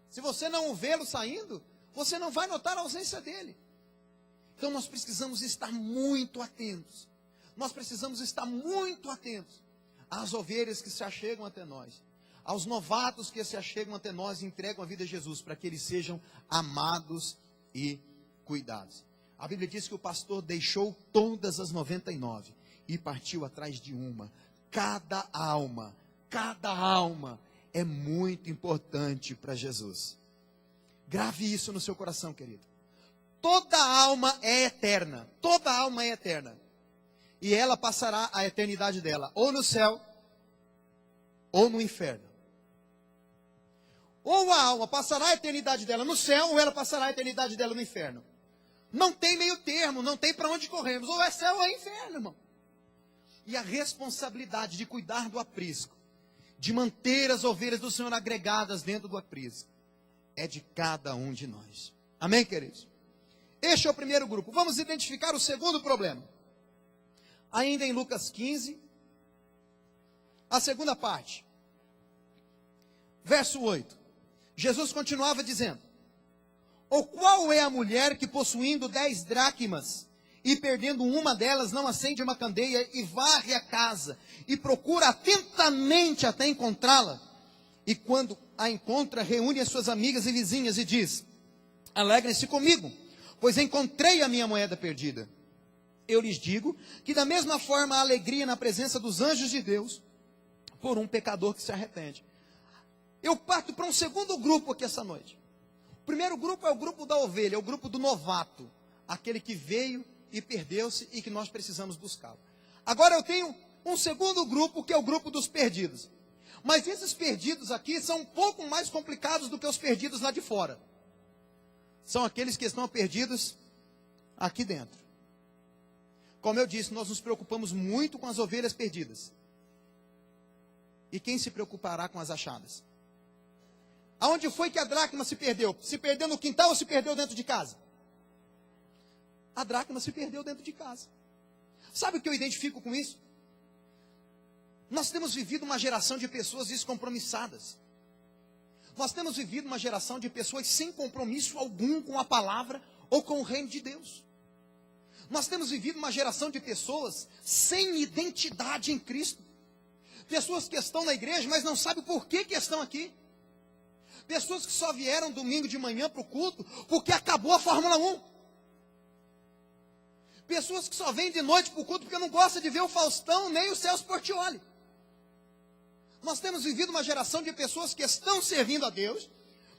Se você não vê-lo saindo, você não vai notar a ausência dele. Então nós precisamos estar muito atentos. Nós precisamos estar muito atentos às ovelhas que se achegam até nós, aos novatos que se achegam até nós e entregam a vida a Jesus, para que eles sejam amados e cuidados. A Bíblia diz que o pastor deixou todas as 99 e partiu atrás de uma. Cada alma é muito importante para Jesus. Grave isso no seu coração, querido. Toda alma é eterna. Toda alma é eterna. e ela passará a eternidade dela ou no céu ou no inferno. Ou a alma passará a eternidade dela no céu, ou ela passará a eternidade dela no inferno. Não tem meio termo, não tem para onde corrermos. Ou é céu ou é inferno, irmão. E a responsabilidade de cuidar do aprisco, de manter as ovelhas do Senhor agregadas dentro do aprisco, é de cada um de nós. Amém, queridos? Este é o primeiro grupo. Vamos identificar o segundo problema. Ainda em Lucas 15, a segunda parte. Verso 8. Jesus continuava dizendo: ou qual é a mulher que, possuindo 10 dracmas, e perdendo uma delas, não acende uma candeia e varre a casa, e procura atentamente até encontrá-la? E quando a encontra, reúne as suas amigas e vizinhas e diz: alegrem-se comigo, pois encontrei a minha moeda perdida. Eu lhes digo que da mesma forma há alegria na presença dos anjos de Deus por um pecador que se arrepende. Eu parto para um segundo grupo aqui essa noite. O primeiro grupo é o grupo da ovelha, é o grupo do novato, aquele que veio e perdeu-se e que nós precisamos buscá-lo. Agora eu tenho um segundo grupo, que é o grupo dos perdidos. Mas esses perdidos aqui são um pouco mais complicados do que os perdidos lá de fora. São aqueles que estão perdidos aqui dentro. Como eu disse, nós nos preocupamos muito com as ovelhas perdidas. E quem se preocupará com as achadas? Aonde foi que a dracma se perdeu? Se perdeu no quintal ou se perdeu dentro de casa? A dracma se perdeu dentro de casa. Sabe o que eu identifico com isso? Nós temos vivido uma geração de pessoas descompromissadas. Nós temos vivido uma geração de pessoas sem compromisso algum com a palavra ou com o reino de Deus. Nós temos vivido uma geração de pessoas sem identidade em Cristo. Pessoas que estão na igreja, mas não sabem por que estão aqui. Pessoas que só vieram domingo de manhã para o culto porque acabou a Fórmula 1. Pessoas que só vêm de noite para o culto porque não gostam de ver o Faustão nem o Celso Portiolli. Nós temos vivido uma geração de pessoas que estão servindo a Deus,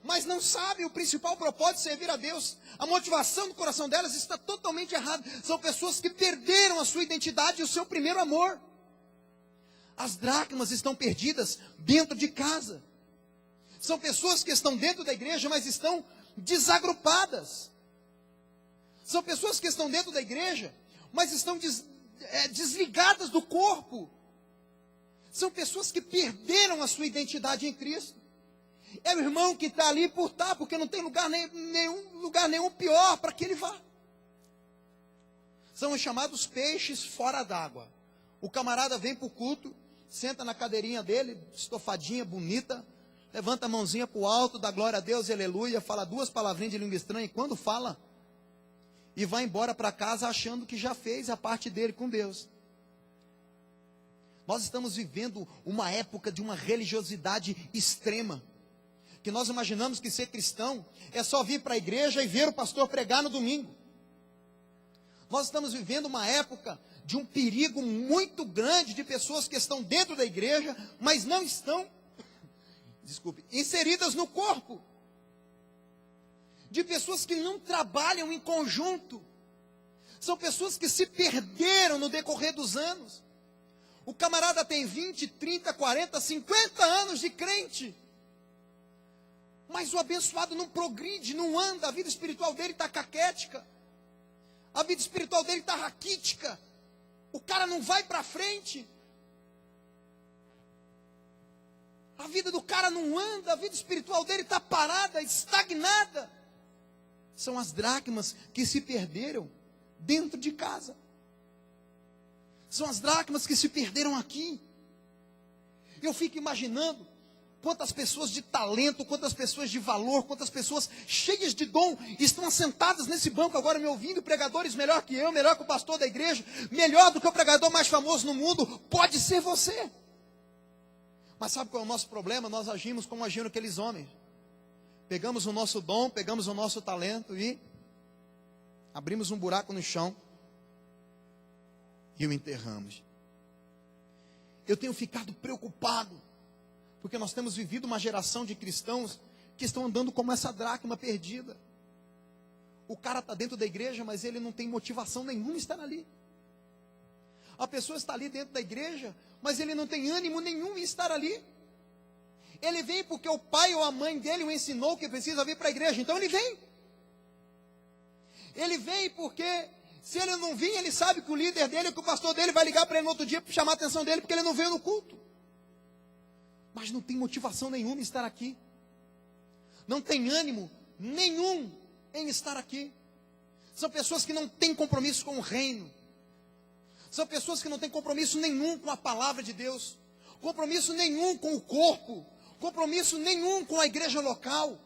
mas não sabem o principal propósito de servir a Deus. A motivação do coração delas está totalmente errada. São pessoas que perderam a sua identidade e o seu primeiro amor. As dracmas estão perdidas dentro de casa. São pessoas que estão dentro da igreja, mas estão desagrupadas. São pessoas que estão dentro da igreja, mas estão desligadas do corpo. São pessoas que perderam a sua identidade em Cristo. É o irmão que está ali por estar, porque não tem lugar nenhum pior para que ele vá. São os chamados peixes fora d'água. O camarada vem para o culto, senta na cadeirinha dele, estofadinha, bonita, levanta a mãozinha para o alto, dá glória a Deus, aleluia, fala 2 palavrinhas de língua estranha, e quando fala, e vai embora para casa achando que já fez a parte dele com Deus. Nós estamos vivendo uma época de uma religiosidade extrema, que nós imaginamos que ser cristão é só vir para a igreja e ver o pastor pregar no domingo. Nós estamos vivendo uma época de um perigo muito grande de pessoas que estão dentro da igreja, mas não estão, inseridas no corpo. De pessoas que não trabalham em conjunto. São pessoas que se perderam no decorrer dos anos. O camarada tem 20, 30, 40, 50 anos de crente. Mas o abençoado não progride, não anda. A vida espiritual dele está caquética. A vida espiritual dele está raquítica. O cara não vai para frente. A vida do cara não anda. A vida espiritual dele está parada, estagnada. São as dracmas que se perderam dentro de casa. São as dracmas que se perderam aqui. Eu fico imaginando quantas pessoas de talento, quantas pessoas de valor, quantas pessoas cheias de dom estão assentadas nesse banco agora me ouvindo, pregadores melhor que eu, melhor que o pastor da igreja, melhor do que o pregador mais famoso no mundo, pode ser você. Mas sabe qual é o nosso problema? Nós agimos como agiram aqueles homens. Pegamos o nosso dom, pegamos o nosso talento e abrimos um buraco no chão e o enterramos. Eu tenho ficado preocupado, porque nós temos vivido uma geração de cristãos que estão andando como essa dracma perdida. O cara está dentro da igreja, mas ele não tem motivação nenhuma em estar ali. A pessoa está ali dentro da igreja, mas ele não tem ânimo nenhum em estar ali. Ele vem porque o pai ou a mãe dele o ensinou que precisa vir para a igreja, então ele vem. Ele vem porque, se ele não vir, ele sabe que o líder dele, que o pastor dele vai ligar para ele no outro dia para chamar a atenção dele, porque ele não veio no culto. Mas não tem motivação nenhuma em estar aqui. Não tem ânimo nenhum em estar aqui. São pessoas que não têm compromisso com o reino. São pessoas que não têm compromisso nenhum com a palavra de Deus. Compromisso nenhum com o corpo. Compromisso nenhum com a igreja local.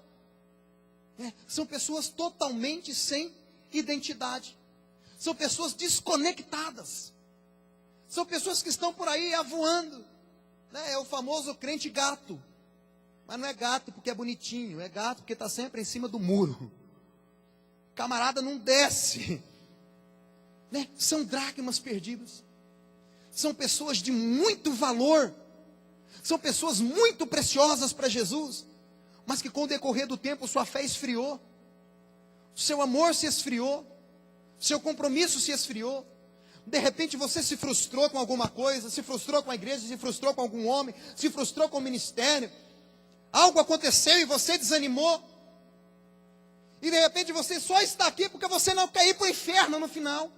São pessoas totalmente sem identidade. São pessoas desconectadas. São pessoas que estão por aí avoando. É o famoso crente gato. Mas não é gato porque é bonitinho. É gato porque está sempre em cima do muro. Camarada não desce. São dracmas perdidas. São pessoas de muito valor. São pessoas muito preciosas para Jesus, mas que com o decorrer do tempo sua fé esfriou, seu amor se esfriou, seu compromisso se esfriou. De repente você se frustrou com alguma coisa, se frustrou com a igreja, se frustrou com algum homem, se frustrou com o ministério. Algo aconteceu e você desanimou. E de repente você só está aqui porque você não quer ir para o inferno no final.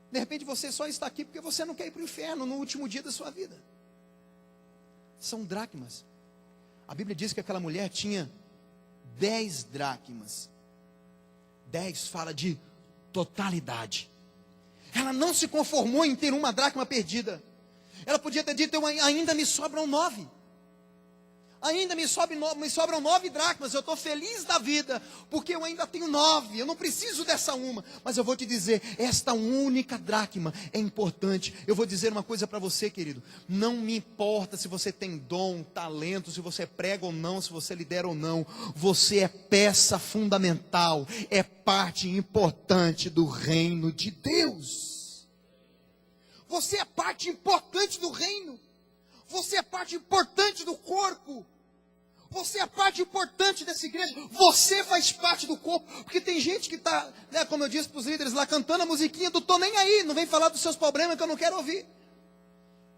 De repente você só está aqui porque você não quer ir para o inferno no último dia da sua vida. São dracmas. A Bíblia diz que aquela mulher tinha 10 dracmas. 10 fala de totalidade. Ela não se conformou em ter uma dracma perdida. Ela podia ter dito, ainda me sobram 9. Ainda me sobram 9 dracmas, eu estou feliz da vida, porque eu ainda tenho 9, eu não preciso dessa uma. Mas eu vou te dizer, esta única dracma é importante. Eu vou dizer uma coisa para você, querido. Não me importa se você tem dom, talento, se você prega ou não, se você lidera ou não. Você é peça fundamental, é parte importante do reino de Deus. Você é parte importante do reino. Você é parte importante do corpo. Você é parte importante dessa igreja. Você faz parte do corpo. Porque tem gente que está, como eu disse para os líderes lá, cantando a musiquinha do tô nem aí. Não vem falar dos seus problemas que eu não quero ouvir.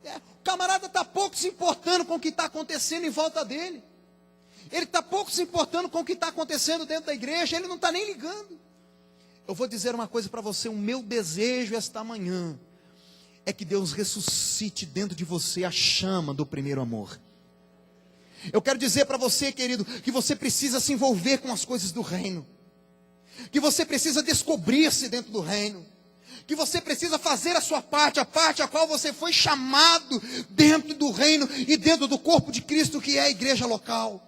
O camarada está pouco se importando com o que está acontecendo em volta dele. Ele está pouco se importando com o que está acontecendo dentro da igreja. Ele não está nem ligando. Eu vou dizer uma coisa para você. O meu desejo esta manhã é que Deus ressuscite dentro de você a chama do primeiro amor. Eu quero dizer para você, querido, que você precisa se envolver com as coisas do reino. Que você precisa descobrir-se dentro do reino. Que você precisa fazer a sua parte, a parte a qual você foi chamado dentro do reino e dentro do corpo de Cristo, que é a igreja local.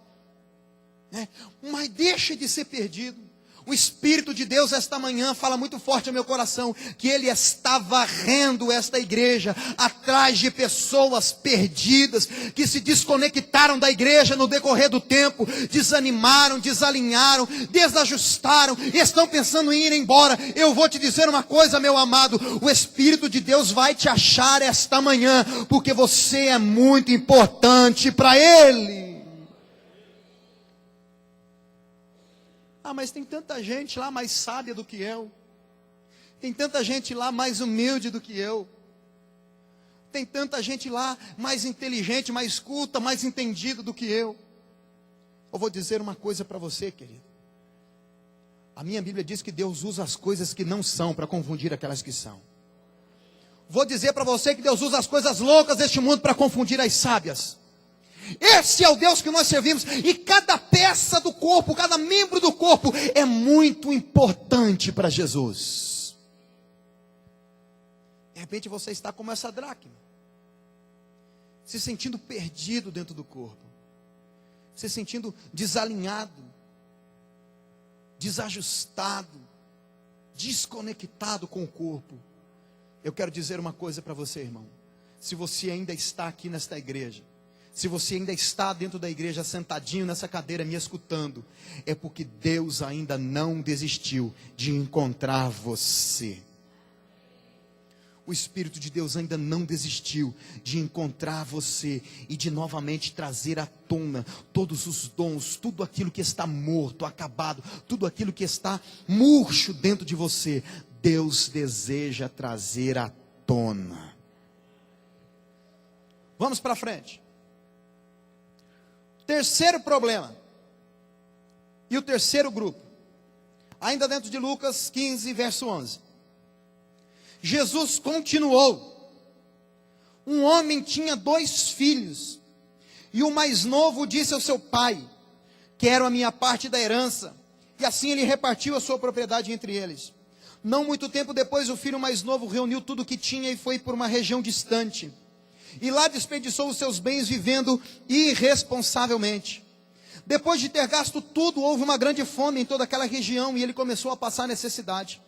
Mas deixe de ser perdido. O Espírito de Deus esta manhã fala muito forte ao meu coração, que Ele está varrendo esta igreja, atrás de pessoas perdidas, que se desconectaram da igreja no decorrer do tempo, desanimaram, desalinharam, desajustaram, e estão pensando em ir embora. Eu vou te dizer uma coisa, meu amado, o Espírito de Deus vai te achar esta manhã, porque você é muito importante para Ele. Mas tem tanta gente lá mais sábia do que eu. Tem tanta gente lá mais humilde do que eu. Tem tanta gente lá mais inteligente, mais culta, mais entendido do que eu. Eu vou dizer uma coisa para você, querido. A minha Bíblia diz que Deus usa as coisas que não são para confundir aquelas que são. Vou dizer para você que Deus usa as coisas loucas deste mundo para confundir as sábias. Esse é o Deus que nós servimos. E cada peça do corpo, cada membro do corpo é muito importante para Jesus. De repente você está como essa dracma, se sentindo perdido dentro do corpo, se sentindo desalinhado, desajustado, desconectado com o corpo. Eu quero dizer uma coisa para você, irmão. Se você ainda está aqui nesta igreja, se você ainda está dentro da igreja, sentadinho nessa cadeira me escutando, é porque Deus ainda não desistiu de encontrar você. O Espírito de Deus ainda não desistiu de encontrar você e de novamente trazer à tona todos os dons, tudo aquilo que está morto, acabado, tudo aquilo que está murcho dentro de você. Deus deseja trazer à tona. Vamos para frente. Terceiro problema. E o terceiro grupo. Ainda dentro de Lucas 15, verso 11. Jesus continuou. Um homem tinha 2 filhos. E o mais novo disse ao seu pai: quero a minha parte da herança. E assim ele repartiu a sua propriedade entre eles. Não muito tempo depois, o filho mais novo reuniu tudo o que tinha e foi por uma região distante. E lá desperdiçou os seus bens vivendo irresponsavelmente. Depois de ter gasto tudo, houve uma grande fome em toda aquela região e ele começou a passar necessidade.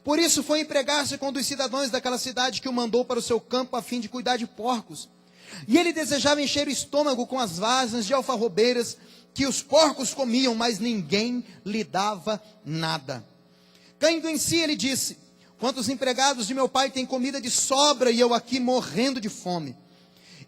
Por isso foi empregar-se com um dos cidadãos daquela cidade que o mandou para o seu campo a fim de cuidar de porcos. E ele desejava encher o estômago com as vazas de alfarrobeiras que os porcos comiam, mas ninguém lhe dava nada. Caindo em si, ele disse: quantos empregados de meu pai têm comida de sobra e eu aqui morrendo de fome?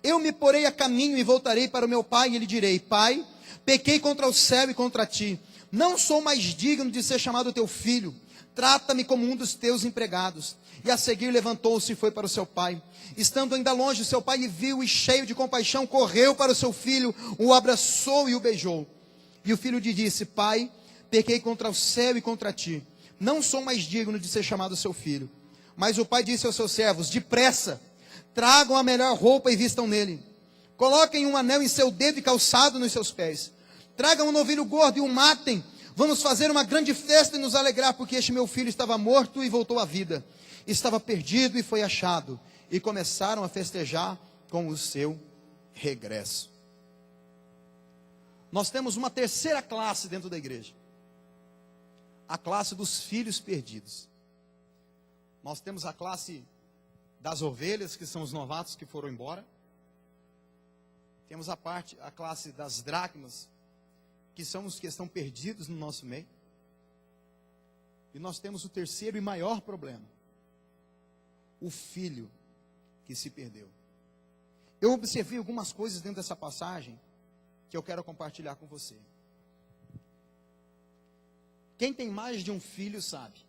Eu me porei a caminho e voltarei para o meu pai e lhe direi: pai, pequei contra o céu e contra ti. Não sou mais digno de ser chamado teu filho. Trata-me como um dos teus empregados. E a seguir levantou-se e foi para o seu pai. Estando ainda longe, seu pai o viu e cheio de compaixão, correu para o seu filho, o abraçou e o beijou. E o filho lhe disse: pai, pequei contra o céu e contra ti. Não sou mais digno de ser chamado seu filho. Mas o pai disse aos seus servos: depressa, tragam a melhor roupa e vistam nele. Coloquem um anel em seu dedo e calçado nos seus pés. Tragam um novilho gordo e o matem. Vamos fazer uma grande festa e nos alegrar, porque este meu filho estava morto e voltou à vida. Estava perdido e foi achado. E começaram a festejar com o seu regresso. Nós temos uma terceira classe dentro da igreja. A classe dos filhos perdidos. Nós temos a classe das ovelhas, que são os novatos que foram embora. Temos a classe das dracmas, que são os que estão perdidos no nosso meio. E nós temos o terceiro e maior problema: o filho que se perdeu. Eu observei algumas coisas dentro dessa passagem que eu quero compartilhar com você. Quem tem mais de um filho sabe.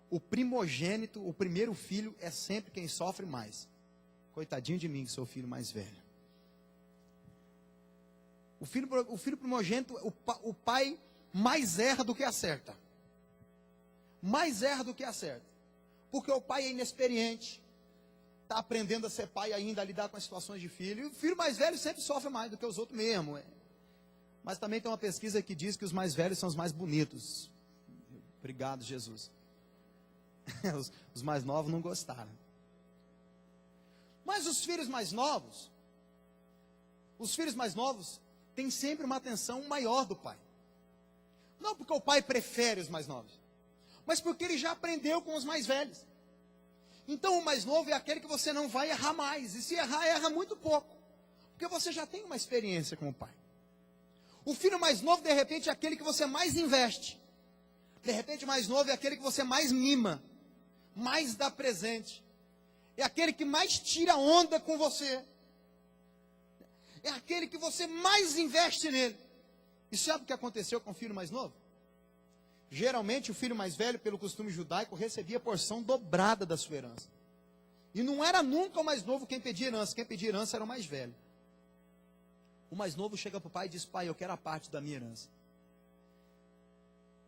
O primogênito, o primeiro filho, é sempre quem sofre mais. Coitadinho de mim, que sou o filho mais velho. O filho primogênito, o pai mais erra do que acerta. Mais erra do que acerta. Porque o pai é inexperiente. Está aprendendo a ser pai ainda, a lidar com as situações de filho. E o filho mais velho sempre sofre mais do que os outros mesmo. Mas também tem uma pesquisa que diz que os mais velhos são os mais bonitos. Obrigado, Jesus. Os mais novos não gostaram. Mas os filhos mais novos têm sempre uma atenção maior do pai. Não porque o pai prefere os mais novos, mas porque ele já aprendeu com os mais velhos. Então o mais novo é aquele que você não vai errar mais. E se errar, erra muito pouco. Porque você já tem uma experiência com o pai. O filho mais novo, de repente, é aquele que você mais investe. De repente, o mais novo é aquele que você mais mima, mais dá presente. É aquele que mais tira onda com você. É aquele que você mais investe nele. E sabe o que aconteceu com o filho mais novo? Geralmente, o filho mais velho, pelo costume judaico, recebia a porção dobrada da sua herança. E não era nunca o mais novo quem pedia herança. Quem pedia herança era o mais velho. O mais novo chega para o pai e diz: pai, eu quero a parte da minha herança.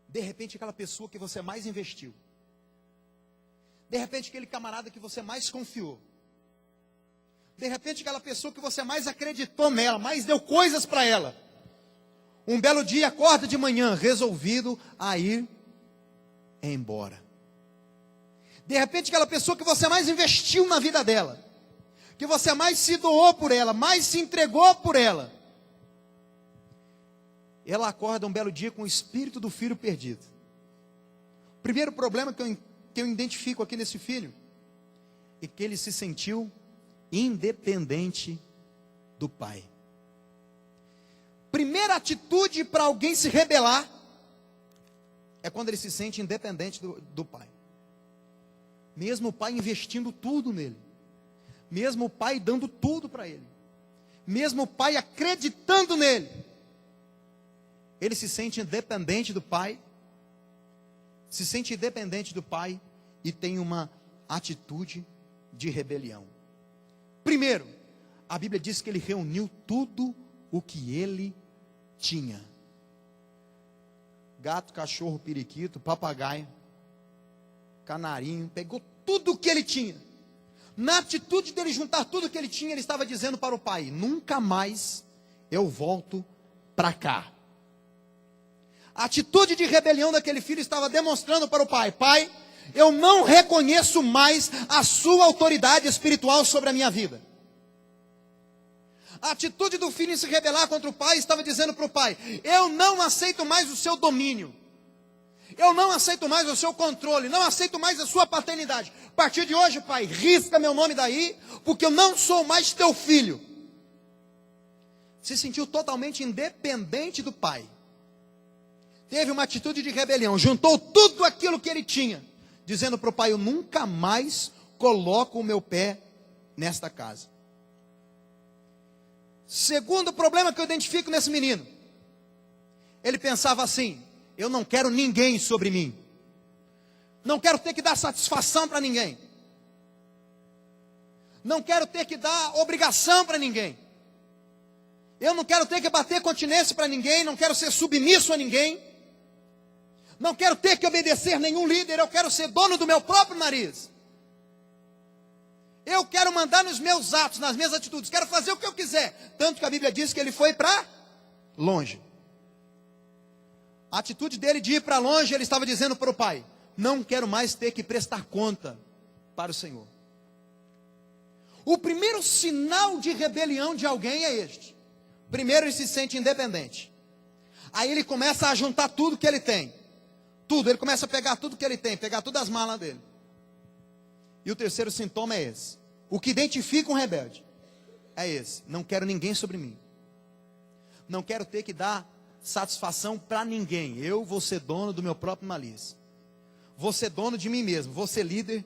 De repente, aquela pessoa que você mais investiu. De repente, aquele camarada que você mais confiou. De repente, aquela pessoa que você mais acreditou nela, mais deu coisas para ela. Um belo dia, acorda de manhã, resolvido a ir embora. De repente, aquela pessoa que você mais investiu na vida dela, que você mais se doou por ela, mais se entregou por ela, ela acorda um belo dia com o espírito do filho perdido. O primeiro problema que eu identifico aqui nesse filho é que ele se sentiu independente do pai. Primeira atitude para alguém se rebelar é quando ele se sente independente do pai. Mesmo o pai investindo tudo nele, mesmo o pai dando tudo para ele, mesmo o pai acreditando nele, ele se sente independente do pai se sente independente do pai e tem uma atitude de rebelião. Primeiro, a Bíblia diz que ele reuniu tudo o que ele tinha: gato, cachorro, periquito, papagaio, canarinho, pegou tudo o que ele tinha. Na atitude dele juntar tudo o que ele tinha, ele estava dizendo para o pai: nunca mais eu volto para cá. A atitude de rebelião daquele filho estava demonstrando para o pai: pai, eu não reconheço mais a sua autoridade espiritual sobre a minha vida. A atitude do filho em se rebelar contra o pai estava dizendo para o pai: eu não aceito mais o seu domínio, eu não aceito mais o seu controle, não aceito mais a sua paternidade. A partir de hoje, pai, risca meu nome daí, porque eu não sou mais teu filho. Se sentiu totalmente independente do pai. Teve uma atitude de rebelião, juntou tudo aquilo que ele tinha, dizendo para o pai: eu nunca mais coloco o meu pé nesta casa. Segundo problema que eu identifico nesse menino, ele pensava assim: eu não quero ninguém sobre mim, não quero ter que dar satisfação para ninguém, não quero ter que dar obrigação para ninguém, eu não quero ter que bater continência para ninguém, não quero ser submisso a ninguém, não quero ter que obedecer nenhum líder, eu quero ser dono do meu próprio nariz. Eu quero mandar nos meus atos, nas minhas atitudes, quero fazer o que eu quiser. Tanto que a Bíblia diz que ele foi para longe. A atitude dele de ir para longe, ele estava dizendo para o pai: não quero mais ter que prestar conta para o Senhor. O primeiro sinal de rebelião de alguém é este. Primeiro, ele se sente independente. Aí ele começa a juntar tudo que ele tem. Tudo, ele começa a pegar tudo que ele tem, pegar todas as malas dele. E o terceiro sintoma é esse. O que identifica um rebelde é esse: não quero ninguém sobre mim, não quero ter que dar satisfação para ninguém, eu vou ser dono do meu próprio nariz, vou ser dono de mim mesmo, vou ser líder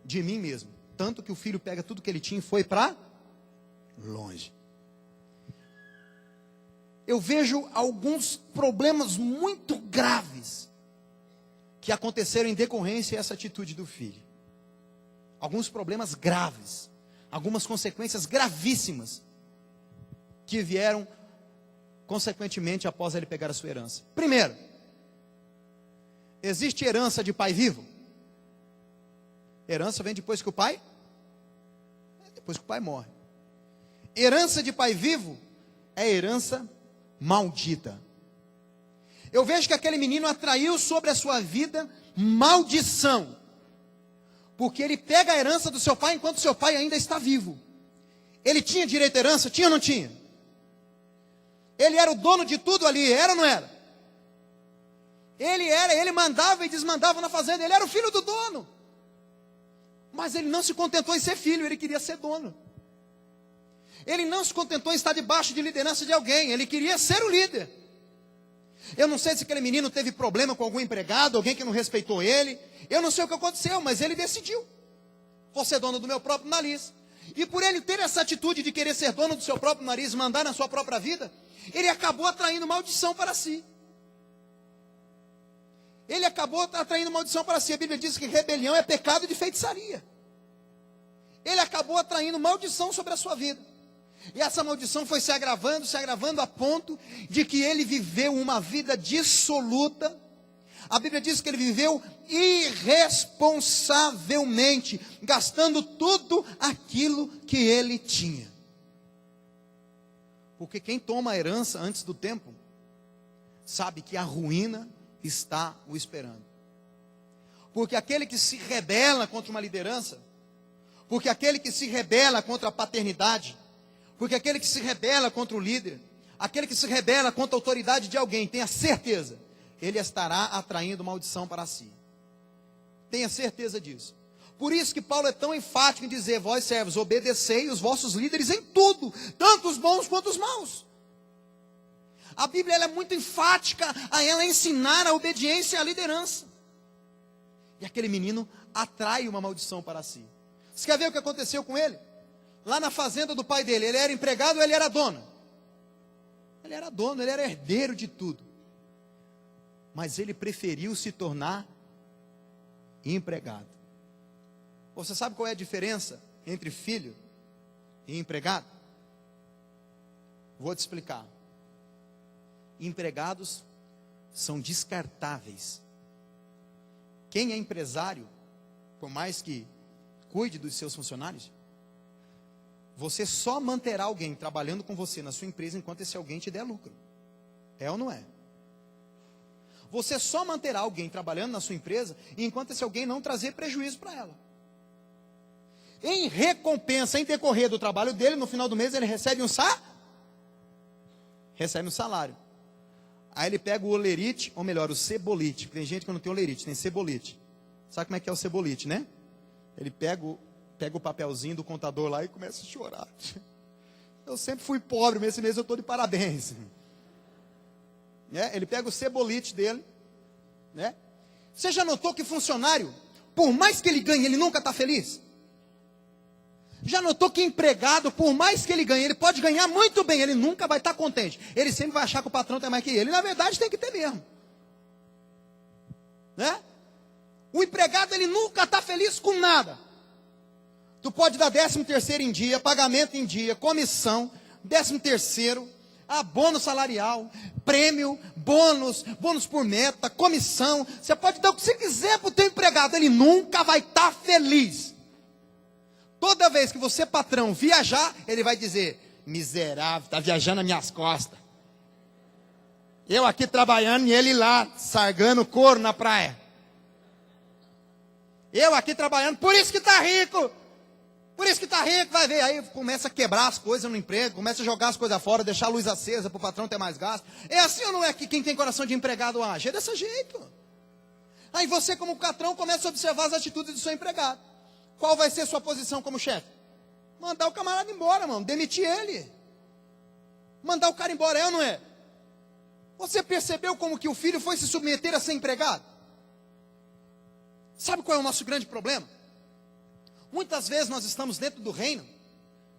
de mim mesmo. Tanto que o filho pega tudo que ele tinha e foi para longe. Eu vejo alguns problemas muito graves que aconteceram em decorrência dessa atitude do filho. Alguns problemas graves, algumas consequências gravíssimas que vieram consequentemente após ele pegar a sua herança. Primeiro, existe herança de pai vivo? Herança vem depois que o pai morre. Herança de pai vivo é herança maldita. Eu vejo que aquele menino atraiu sobre a sua vida maldição, porque ele pega a herança do seu pai enquanto seu pai ainda está vivo. Ele tinha direito à herança? Tinha ou não tinha? Ele era o dono de tudo ali, era ou não era? Ele mandava e desmandava na fazenda, ele era o filho do dono. Mas ele não se contentou em ser filho, ele queria ser dono. Ele não se contentou em estar debaixo de liderança de alguém, ele queria ser o líder. Eu não sei se aquele menino teve problema com algum empregado, alguém que não respeitou ele. Eu não sei o que aconteceu, mas ele decidiu: vou ser dono do meu próprio nariz. E por ele ter essa atitude de querer ser dono do seu próprio nariz, mandar na sua própria vida, ele acabou atraindo maldição para si. Ele acabou atraindo maldição para si. A Bíblia diz que rebelião é pecado de feitiçaria. Ele acabou atraindo maldição sobre a sua vida. E essa maldição foi se agravando a ponto de que ele viveu uma vida dissoluta. A Bíblia diz que ele viveu irresponsavelmente, gastando tudo aquilo que ele tinha. Porque quem toma a herança antes do tempo, sabe que a ruína está o esperando. Porque aquele que se rebela contra uma liderança, porque aquele que se rebela contra a paternidade, porque aquele que se rebela contra o líder, aquele que se rebela contra a autoridade de alguém, tenha certeza, ele estará atraindo maldição para si. Tenha certeza disso. Por isso que Paulo é tão enfático em dizer: vós servos, obedecei os vossos líderes em tudo, tanto os bons quanto os maus. A Bíblia ela é muito enfática a ela ensinar a obediência à liderança. E aquele menino atrai uma maldição para si. Você quer ver o que aconteceu com ele? Lá na fazenda do pai dele, ele era empregado ou ele era dono? Ele era dono, ele era herdeiro de tudo. Mas ele preferiu se tornar empregado. Você sabe qual é a diferença entre filho e empregado? Vou te explicar. Empregados são descartáveis. Quem é empresário, por mais que cuide dos seus funcionários, você só manterá alguém trabalhando com você na sua empresa enquanto esse alguém te der lucro. É ou não é? Você só manterá alguém trabalhando na sua empresa enquanto esse alguém não trazer prejuízo para ela. Em recompensa, em decorrer do trabalho dele, no final do mês ele recebe um salário. Aí ele pega o olerite, ou melhor, o cebolite. Tem gente que não tem olerite, tem cebolite. Sabe como é que é o cebolite, né? Ele pega o papelzinho do contador lá e começa a chorar. Eu sempre fui pobre, mas esse mês eu estou de parabéns. Ele pega o cebolite dele. Né? Você já notou que funcionário, por mais que ele ganhe, ele nunca está feliz? Já notou que empregado, por mais que ele ganhe, ele pode ganhar muito bem, ele nunca vai estar contente. Ele sempre vai achar que o patrão tem mais que ele. E na verdade tem que ter mesmo. Né? O empregado, ele nunca está feliz com nada. Tu pode dar 13º em dia, pagamento em dia, comissão, 13º, bônus salarial, prêmio, bônus por meta, comissão. Você pode dar o que você quiser para o teu empregado, ele nunca vai estar feliz. Toda vez que você, patrão, viajar, ele vai dizer: miserável, está viajando nas minhas costas. Eu aqui trabalhando e ele lá, sargando couro na praia. Eu aqui trabalhando, por isso que está rico. Por isso que está rico, vai ver. Aí começa a quebrar as coisas no emprego, começa a jogar as coisas fora, deixar a luz acesa para o patrão ter mais gasto. É assim ou não é que quem tem coração de empregado age? É desse jeito. Aí você, como patrão, começa a observar as atitudes do seu empregado. Qual vai ser sua posição como chefe? Mandar o camarada embora, mano. Demitir ele. Mandar o cara embora, é ou não é? Você percebeu como que o filho foi se submeter a ser empregado? Sabe qual é o nosso grande problema? Muitas vezes nós estamos dentro do reino,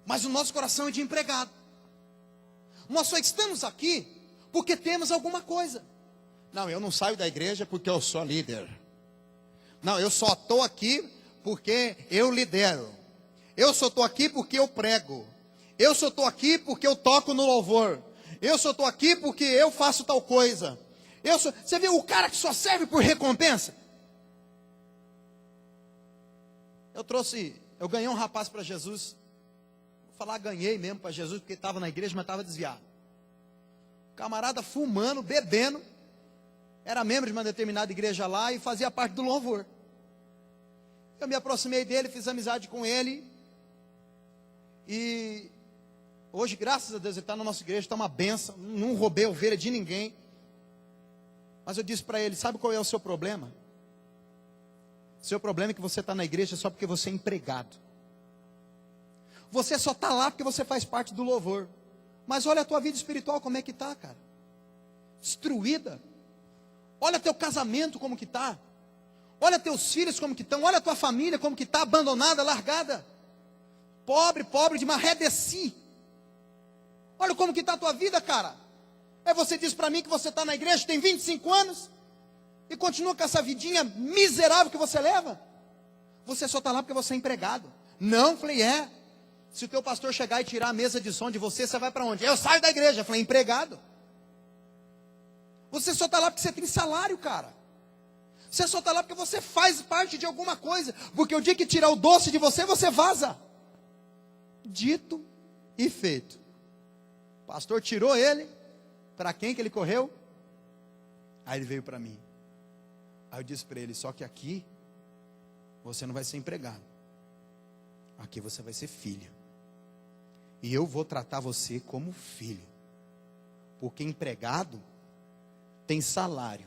mas o nosso coração é de empregado. Nós só estamos aqui porque temos alguma coisa. Não, eu não saio da igreja porque eu sou líder. Não, eu só estou aqui porque eu lidero. Eu só estou aqui porque eu prego. Eu só estou aqui porque eu toco no louvor. Eu só estou aqui porque eu faço tal coisa. Você viu o cara que só serve por recompensa? Eu ganhei um rapaz para Jesus. Vou falar, ganhei mesmo para Jesus, porque estava na igreja, mas estava desviado. Camarada fumando, bebendo. Era membro de uma determinada igreja lá e fazia parte do louvor. Eu me aproximei dele, fiz amizade com ele. E hoje, graças a Deus, ele está na nossa igreja, está uma benção. Não roubei a ovelha de ninguém. Mas eu disse para ele: sabe qual é o seu problema? Seu problema é que você está na igreja só porque você é empregado. Você só está lá porque você faz parte do louvor. Mas olha a tua vida espiritual como é que está, cara. Destruída. Olha teu casamento como que está. Olha teus filhos como que estão. Olha a tua família como que está, abandonada, largada. Pobre de maré de si. Olha como que está a tua vida, cara. Aí você diz para mim que você está na igreja, tem 25 anos. E continua com essa vidinha miserável que você leva. Você só está lá porque você é empregado. Não, falei, se o teu pastor chegar e tirar a mesa de som de você, você vai para onde? Eu saio da igreja. Falei, empregado. Você só está lá porque você tem salário, cara. Você só está lá porque você faz parte de alguma coisa. Porque o dia que tirar o doce de você, você vaza. Dito e feito. O pastor tirou ele. Para quem que ele correu? Aí ele veio para mim. Aí eu disse para ele: só que aqui você não vai ser empregado. Aqui você vai ser filho. E eu vou tratar você como filho. Porque empregado tem salário.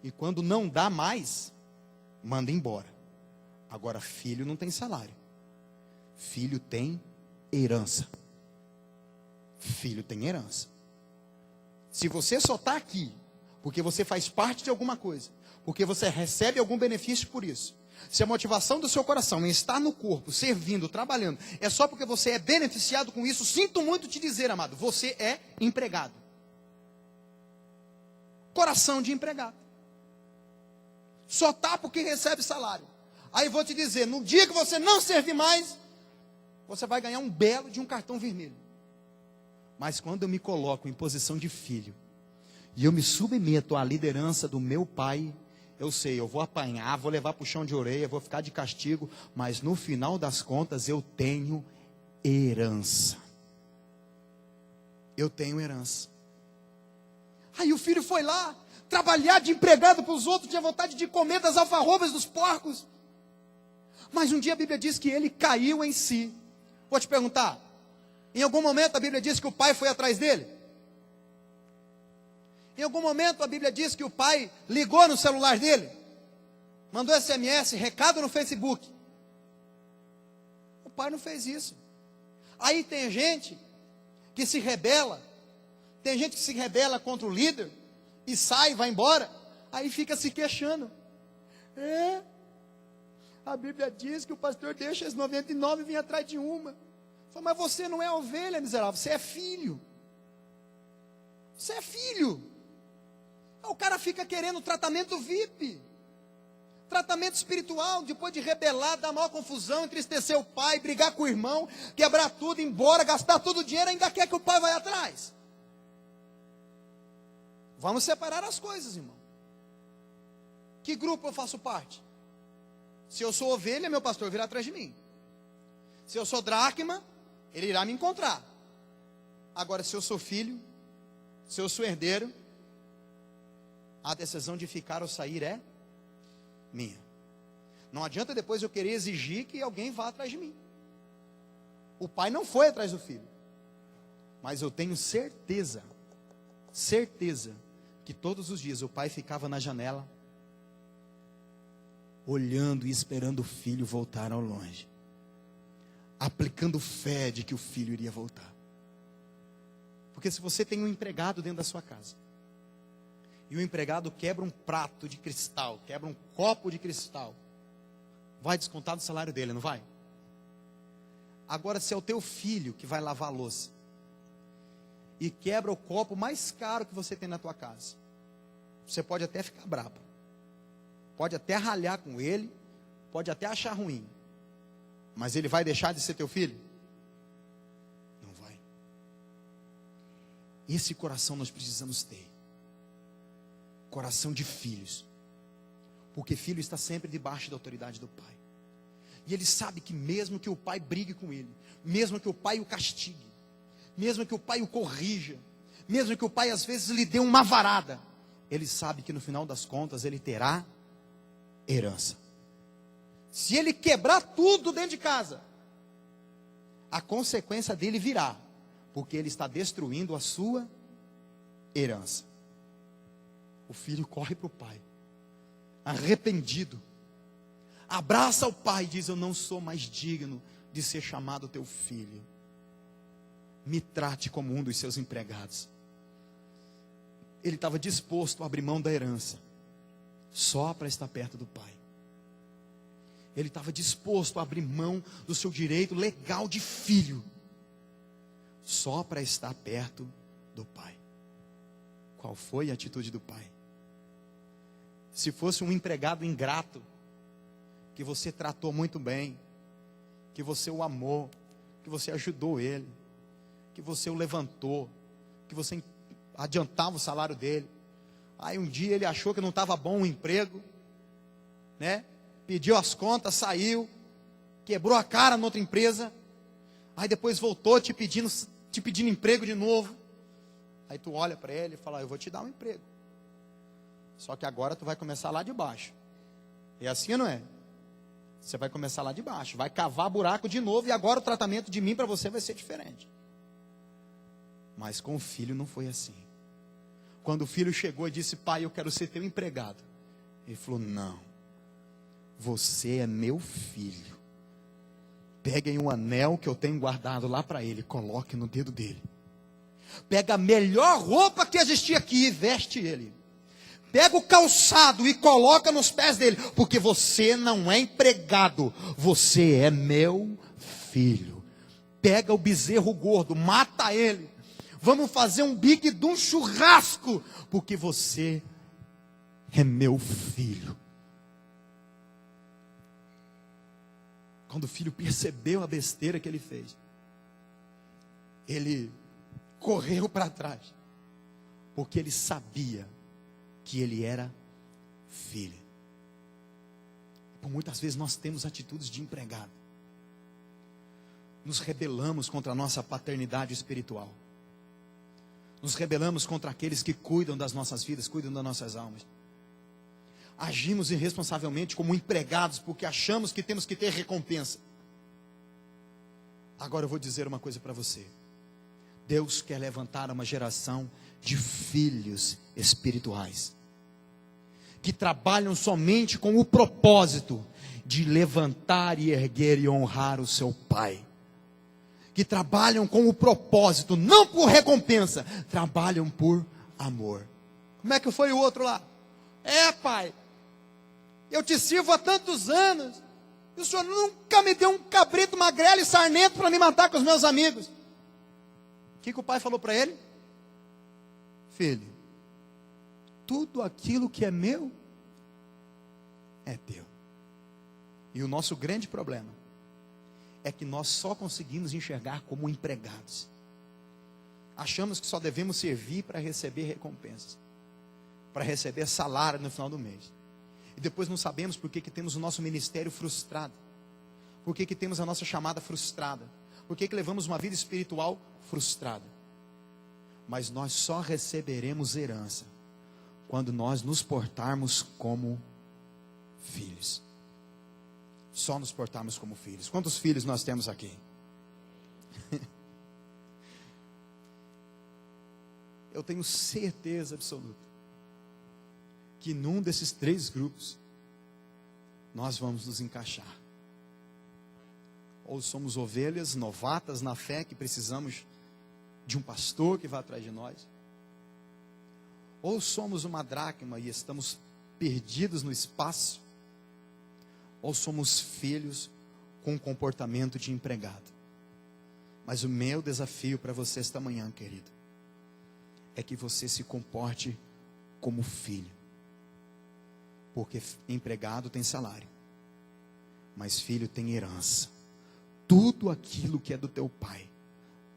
E quando não dá mais, manda embora. Agora filho não tem salário. Filho tem herança. Filho tem herança. Se você só está aqui porque você faz parte de alguma coisa, porque você recebe algum benefício por isso, se a motivação do seu coração em estar no corpo, servindo, trabalhando, é só porque você é beneficiado com isso, sinto muito te dizer, amado, você é empregado. Coração de empregado. Só está porque recebe salário. Aí vou te dizer, no dia que você não servir mais, você vai ganhar um belo de um cartão vermelho. Mas quando eu me coloco em posição de filho, e eu me submeto à liderança do meu pai, eu sei, eu vou apanhar, vou levar para o chão de orelha, vou ficar de castigo, mas no final das contas eu tenho herança. Eu tenho herança. Aí o filho foi lá, trabalhar de empregado para os outros, tinha vontade de comer das alfarrobas dos porcos. Mas um dia a Bíblia diz que ele caiu em si. Vou te perguntar, em algum momento a Bíblia diz que o pai foi atrás dele? Em algum momento a Bíblia diz que o pai ligou no celular dele? Mandou SMS, recado no Facebook? O pai não fez isso. Aí tem gente que se rebela, tem gente que se rebela contra o líder, e sai, vai embora, aí fica se queixando. A Bíblia diz que o pastor deixa as 99 e vem atrás de uma. Fala, mas você não é ovelha, miserável, você é filho. Você é filho. O cara fica querendo tratamento VIP, tratamento espiritual, depois de rebelar, dar maior confusão, entristecer o pai, brigar com o irmão, quebrar tudo, ir embora, gastar todo o dinheiro, ainda quer que o pai vá atrás. Vamos separar as coisas, irmão. Que grupo eu faço parte? Se eu sou ovelha, meu pastor virá atrás de mim. Se eu sou dracma, ele irá me encontrar. Agora, se eu sou filho, se eu sou herdeiro, a decisão de ficar ou sair é minha. Não adianta depois eu querer exigir que alguém vá atrás de mim. O pai não foi atrás do filho. Mas eu tenho certeza que todos os dias o pai ficava na janela, olhando e esperando o filho voltar ao longe, aplicando fé de que o filho iria voltar. Porque se você tem um empregado dentro da sua casa, e o empregado quebra um prato de cristal, quebra um copo de cristal, vai descontar do salário dele, não vai? Agora, se é o teu filho que vai lavar a louça, e quebra o copo mais caro que você tem na tua casa, você pode até ficar bravo, pode até ralhar com ele, pode até achar ruim, mas ele vai deixar de ser teu filho? Não vai. Esse coração nós precisamos ter, coração de filhos, porque filho está sempre debaixo da autoridade do pai, e ele sabe que mesmo que o pai brigue com ele, mesmo que o pai o castigue, mesmo que o pai o corrija, mesmo que o pai às vezes lhe dê uma varada, ele sabe que no final das contas ele terá herança. Se ele quebrar tudo dentro de casa, a consequência dele virá, porque ele está destruindo a sua herança. O filho corre para o pai, arrependido, abraça o pai e diz: eu não sou mais digno de ser chamado teu filho, me trate como um dos seus empregados. Ele estava disposto a abrir mão da herança, só para estar perto do pai. Ele estava disposto a abrir mão do seu direito legal de filho, só para estar perto do pai. Qual foi a atitude do pai? Se fosse um empregado ingrato, que você tratou muito bem, que você o amou, que você ajudou ele, que você o levantou, que você adiantava o salário dele, aí um dia ele achou que não estava bom o emprego, né? Pediu as contas, saiu, quebrou a cara na outra empresa, aí depois voltou te pedindo emprego de novo. Aí tu olha para ele e fala: eu vou te dar um emprego, só que agora tu vai começar lá de baixo. É assim ou não é? Você vai começar lá de baixo, vai cavar buraco de novo, e agora o tratamento de mim para você vai ser diferente. Mas com o filho não foi assim. Quando o filho chegou e disse: pai, eu quero ser teu empregado, ele falou: não, você é meu filho. Peguem o anel que eu tenho guardado lá para ele, coloque no dedo dele. Pega a melhor roupa que existia aqui e veste ele. Pega o calçado e coloca nos pés dele, porque você não é empregado, você é meu filho. Pega o bezerro gordo, mata ele. Vamos fazer um bique de um churrasco, porque você é meu filho. quando o filho percebeu a besteira que ele fez, ele correu para trás, porque ele sabia que ele era filho. Por muitas vezes nós temos atitudes de empregado, nos rebelamos contra a nossa paternidade espiritual, nos rebelamos contra aqueles que cuidam das nossas vidas, cuidam das nossas almas. Agimos irresponsavelmente como empregados, porque achamos que temos que ter recompensa. Agora eu vou dizer uma coisa para você. Deus quer levantar uma geração de filhos espirituais, que trabalham somente com o propósito de levantar e erguer e honrar o seu pai. Que trabalham com o propósito, não por recompensa, trabalham por amor. Como é que foi o outro lá? Pai, eu te sirvo há tantos anos, e o senhor nunca me deu um cabrito magrelo e sarnento para me matar com os meus amigos. O que o pai falou para ele? Filho, tudo aquilo que é meu, é teu. E o nosso grande problema é que nós só conseguimos enxergar como empregados. Achamos que só devemos servir para receber recompensas, para receber salário no final do mês. E depois não sabemos por que temos o nosso ministério frustrado, por que temos a nossa chamada frustrada, por que levamos uma vida espiritual frustrada. Mas nós só receberemos herança quando nós nos portarmos como filhos. Só nos portarmos como filhos. Quantos filhos nós temos aqui? Eu tenho certeza absoluta que num desses 3 grupos nós vamos nos encaixar. Ou somos ovelhas novatas na fé, que precisamos de um pastor que vá atrás de nós, ou somos uma dracma e estamos perdidos no espaço, ou somos filhos com um comportamento de empregado. Mas o meu desafio para você esta manhã, querido, é que você se comporte como filho. Porque empregado tem salário, mas filho tem herança. Tudo aquilo que é do teu pai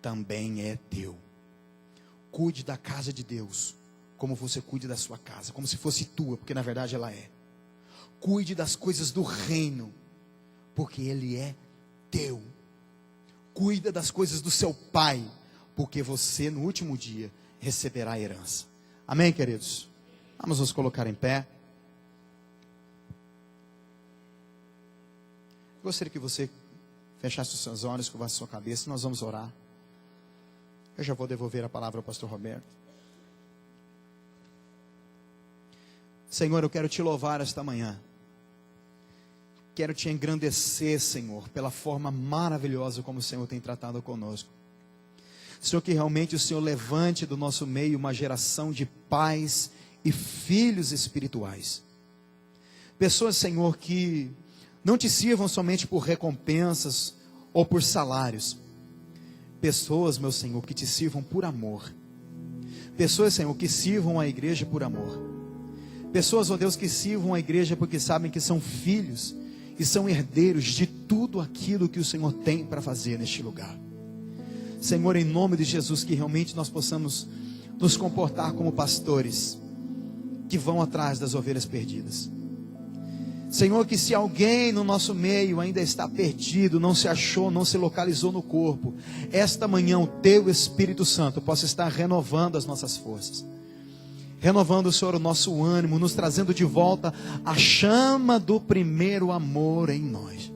também é teu. Cuide da casa de Deus como você cuide da sua casa, como se fosse tua, porque na verdade ela é. Cuide das coisas do reino, porque ele é teu. Cuida das coisas do seu pai, porque você no último dia receberá a herança. Amém, queridos? Vamos nos colocar em pé. Gostaria que você fechasse os seus olhos, curvasse a sua cabeça. Nós vamos orar. Eu já vou devolver a palavra ao pastor Roberto. Senhor, eu quero te louvar esta manhã. Quero te engrandecer, Senhor, pela forma maravilhosa como o Senhor tem tratado conosco. Senhor, que realmente o Senhor levante do nosso meio uma geração de pais e filhos espirituais. Pessoas, Senhor, que não te sirvam somente por recompensas ou por salários. Pessoas, meu Senhor, que te sirvam por amor. Pessoas, Senhor, que sirvam a igreja por amor. Pessoas, ó Deus, que sirvam a igreja porque sabem que são filhos e são herdeiros de tudo aquilo que o Senhor tem para fazer neste lugar. Senhor, em nome de Jesus, que realmente nós possamos nos comportar como pastores que vão atrás das ovelhas perdidas. Senhor, que se alguém no nosso meio ainda está perdido, não se achou, não se localizou no corpo, esta manhã o Teu Espírito Santo possa estar renovando as nossas forças, renovando, Senhor, o nosso ânimo, nos trazendo de volta a chama do primeiro amor em nós.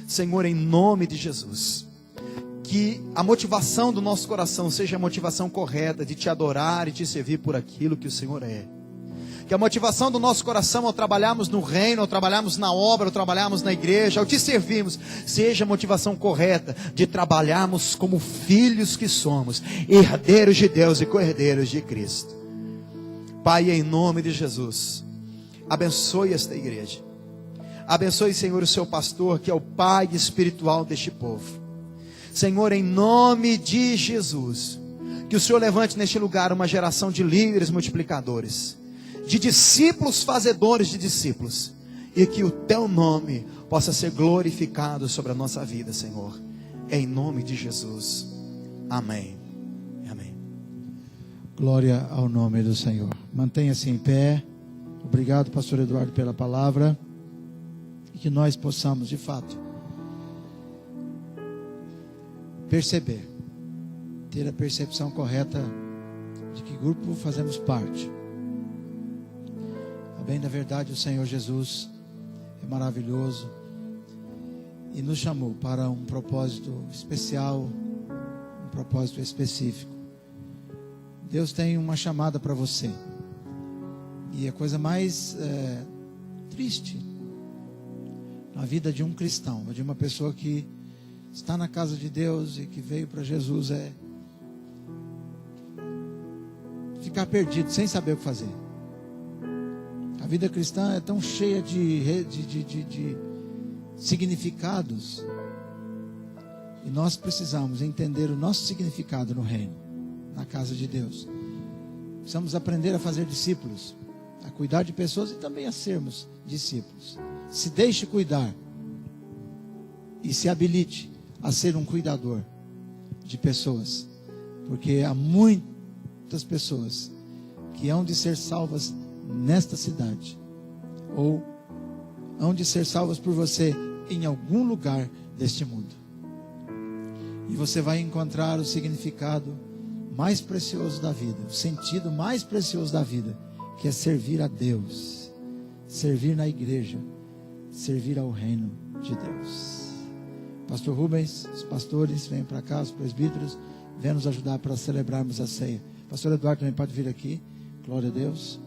Senhor, em nome de Jesus, que a motivação do nosso coração seja a motivação correta de Te adorar e Te servir por aquilo que o Senhor é. Que a motivação do nosso coração ao trabalharmos no reino, ao trabalharmos na obra, ao trabalharmos na igreja, ao Te servirmos, seja a motivação correta de trabalharmos como filhos que somos, herdeiros de Deus e co-herdeiros de Cristo. Pai, em nome de Jesus, abençoe esta igreja. Abençoe, Senhor, o seu pastor, que é o pai espiritual deste povo. Senhor, em nome de Jesus, que o Senhor levante neste lugar uma geração de líderes multiplicadores, de discípulos fazedores de discípulos, e que o teu nome possa ser glorificado sobre a nossa vida, Senhor. Em nome de Jesus. Amém. Amém. Glória ao nome do Senhor. Mantenha-se em pé. Obrigado, pastor Eduardo, pela palavra. E que nós possamos, de fato, perceber, ter a percepção correta de que grupo fazemos parte. A bem da verdade, o Senhor Jesus é maravilhoso e nos chamou para um propósito especial, um propósito específico. Deus tem uma chamada para você. E a coisa mais triste na vida de um cristão, de uma pessoa que está na casa de Deus e que veio para Jesus, é ficar perdido, sem saber o que fazer. A vida cristã é tão cheia de significados, e nós precisamos entender o nosso significado no reino, na casa de Deus. Precisamos aprender a fazer discípulos, a cuidar de pessoas e também a sermos discípulos. Se deixe cuidar e se habilite a ser um cuidador de pessoas, porque há muitas pessoas que hão de ser salvas nesta cidade, ou hão de ser salvas por você em algum lugar deste mundo, e você vai encontrar o significado mais precioso da vida, o sentido mais precioso da vida, que é servir a Deus, servir na igreja, servir ao reino de Deus. Pastor Rubens, os pastores, venham para cá, os presbíteros, venham nos ajudar para celebrarmos a ceia. Pastor Eduardo também pode vir aqui. Glória a Deus.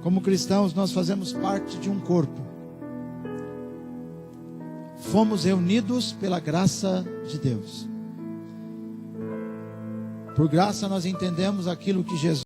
Como cristãos, nós fazemos parte de um corpo. Fomos reunidos pela graça de Deus. Por graça nós entendemos aquilo que Jesus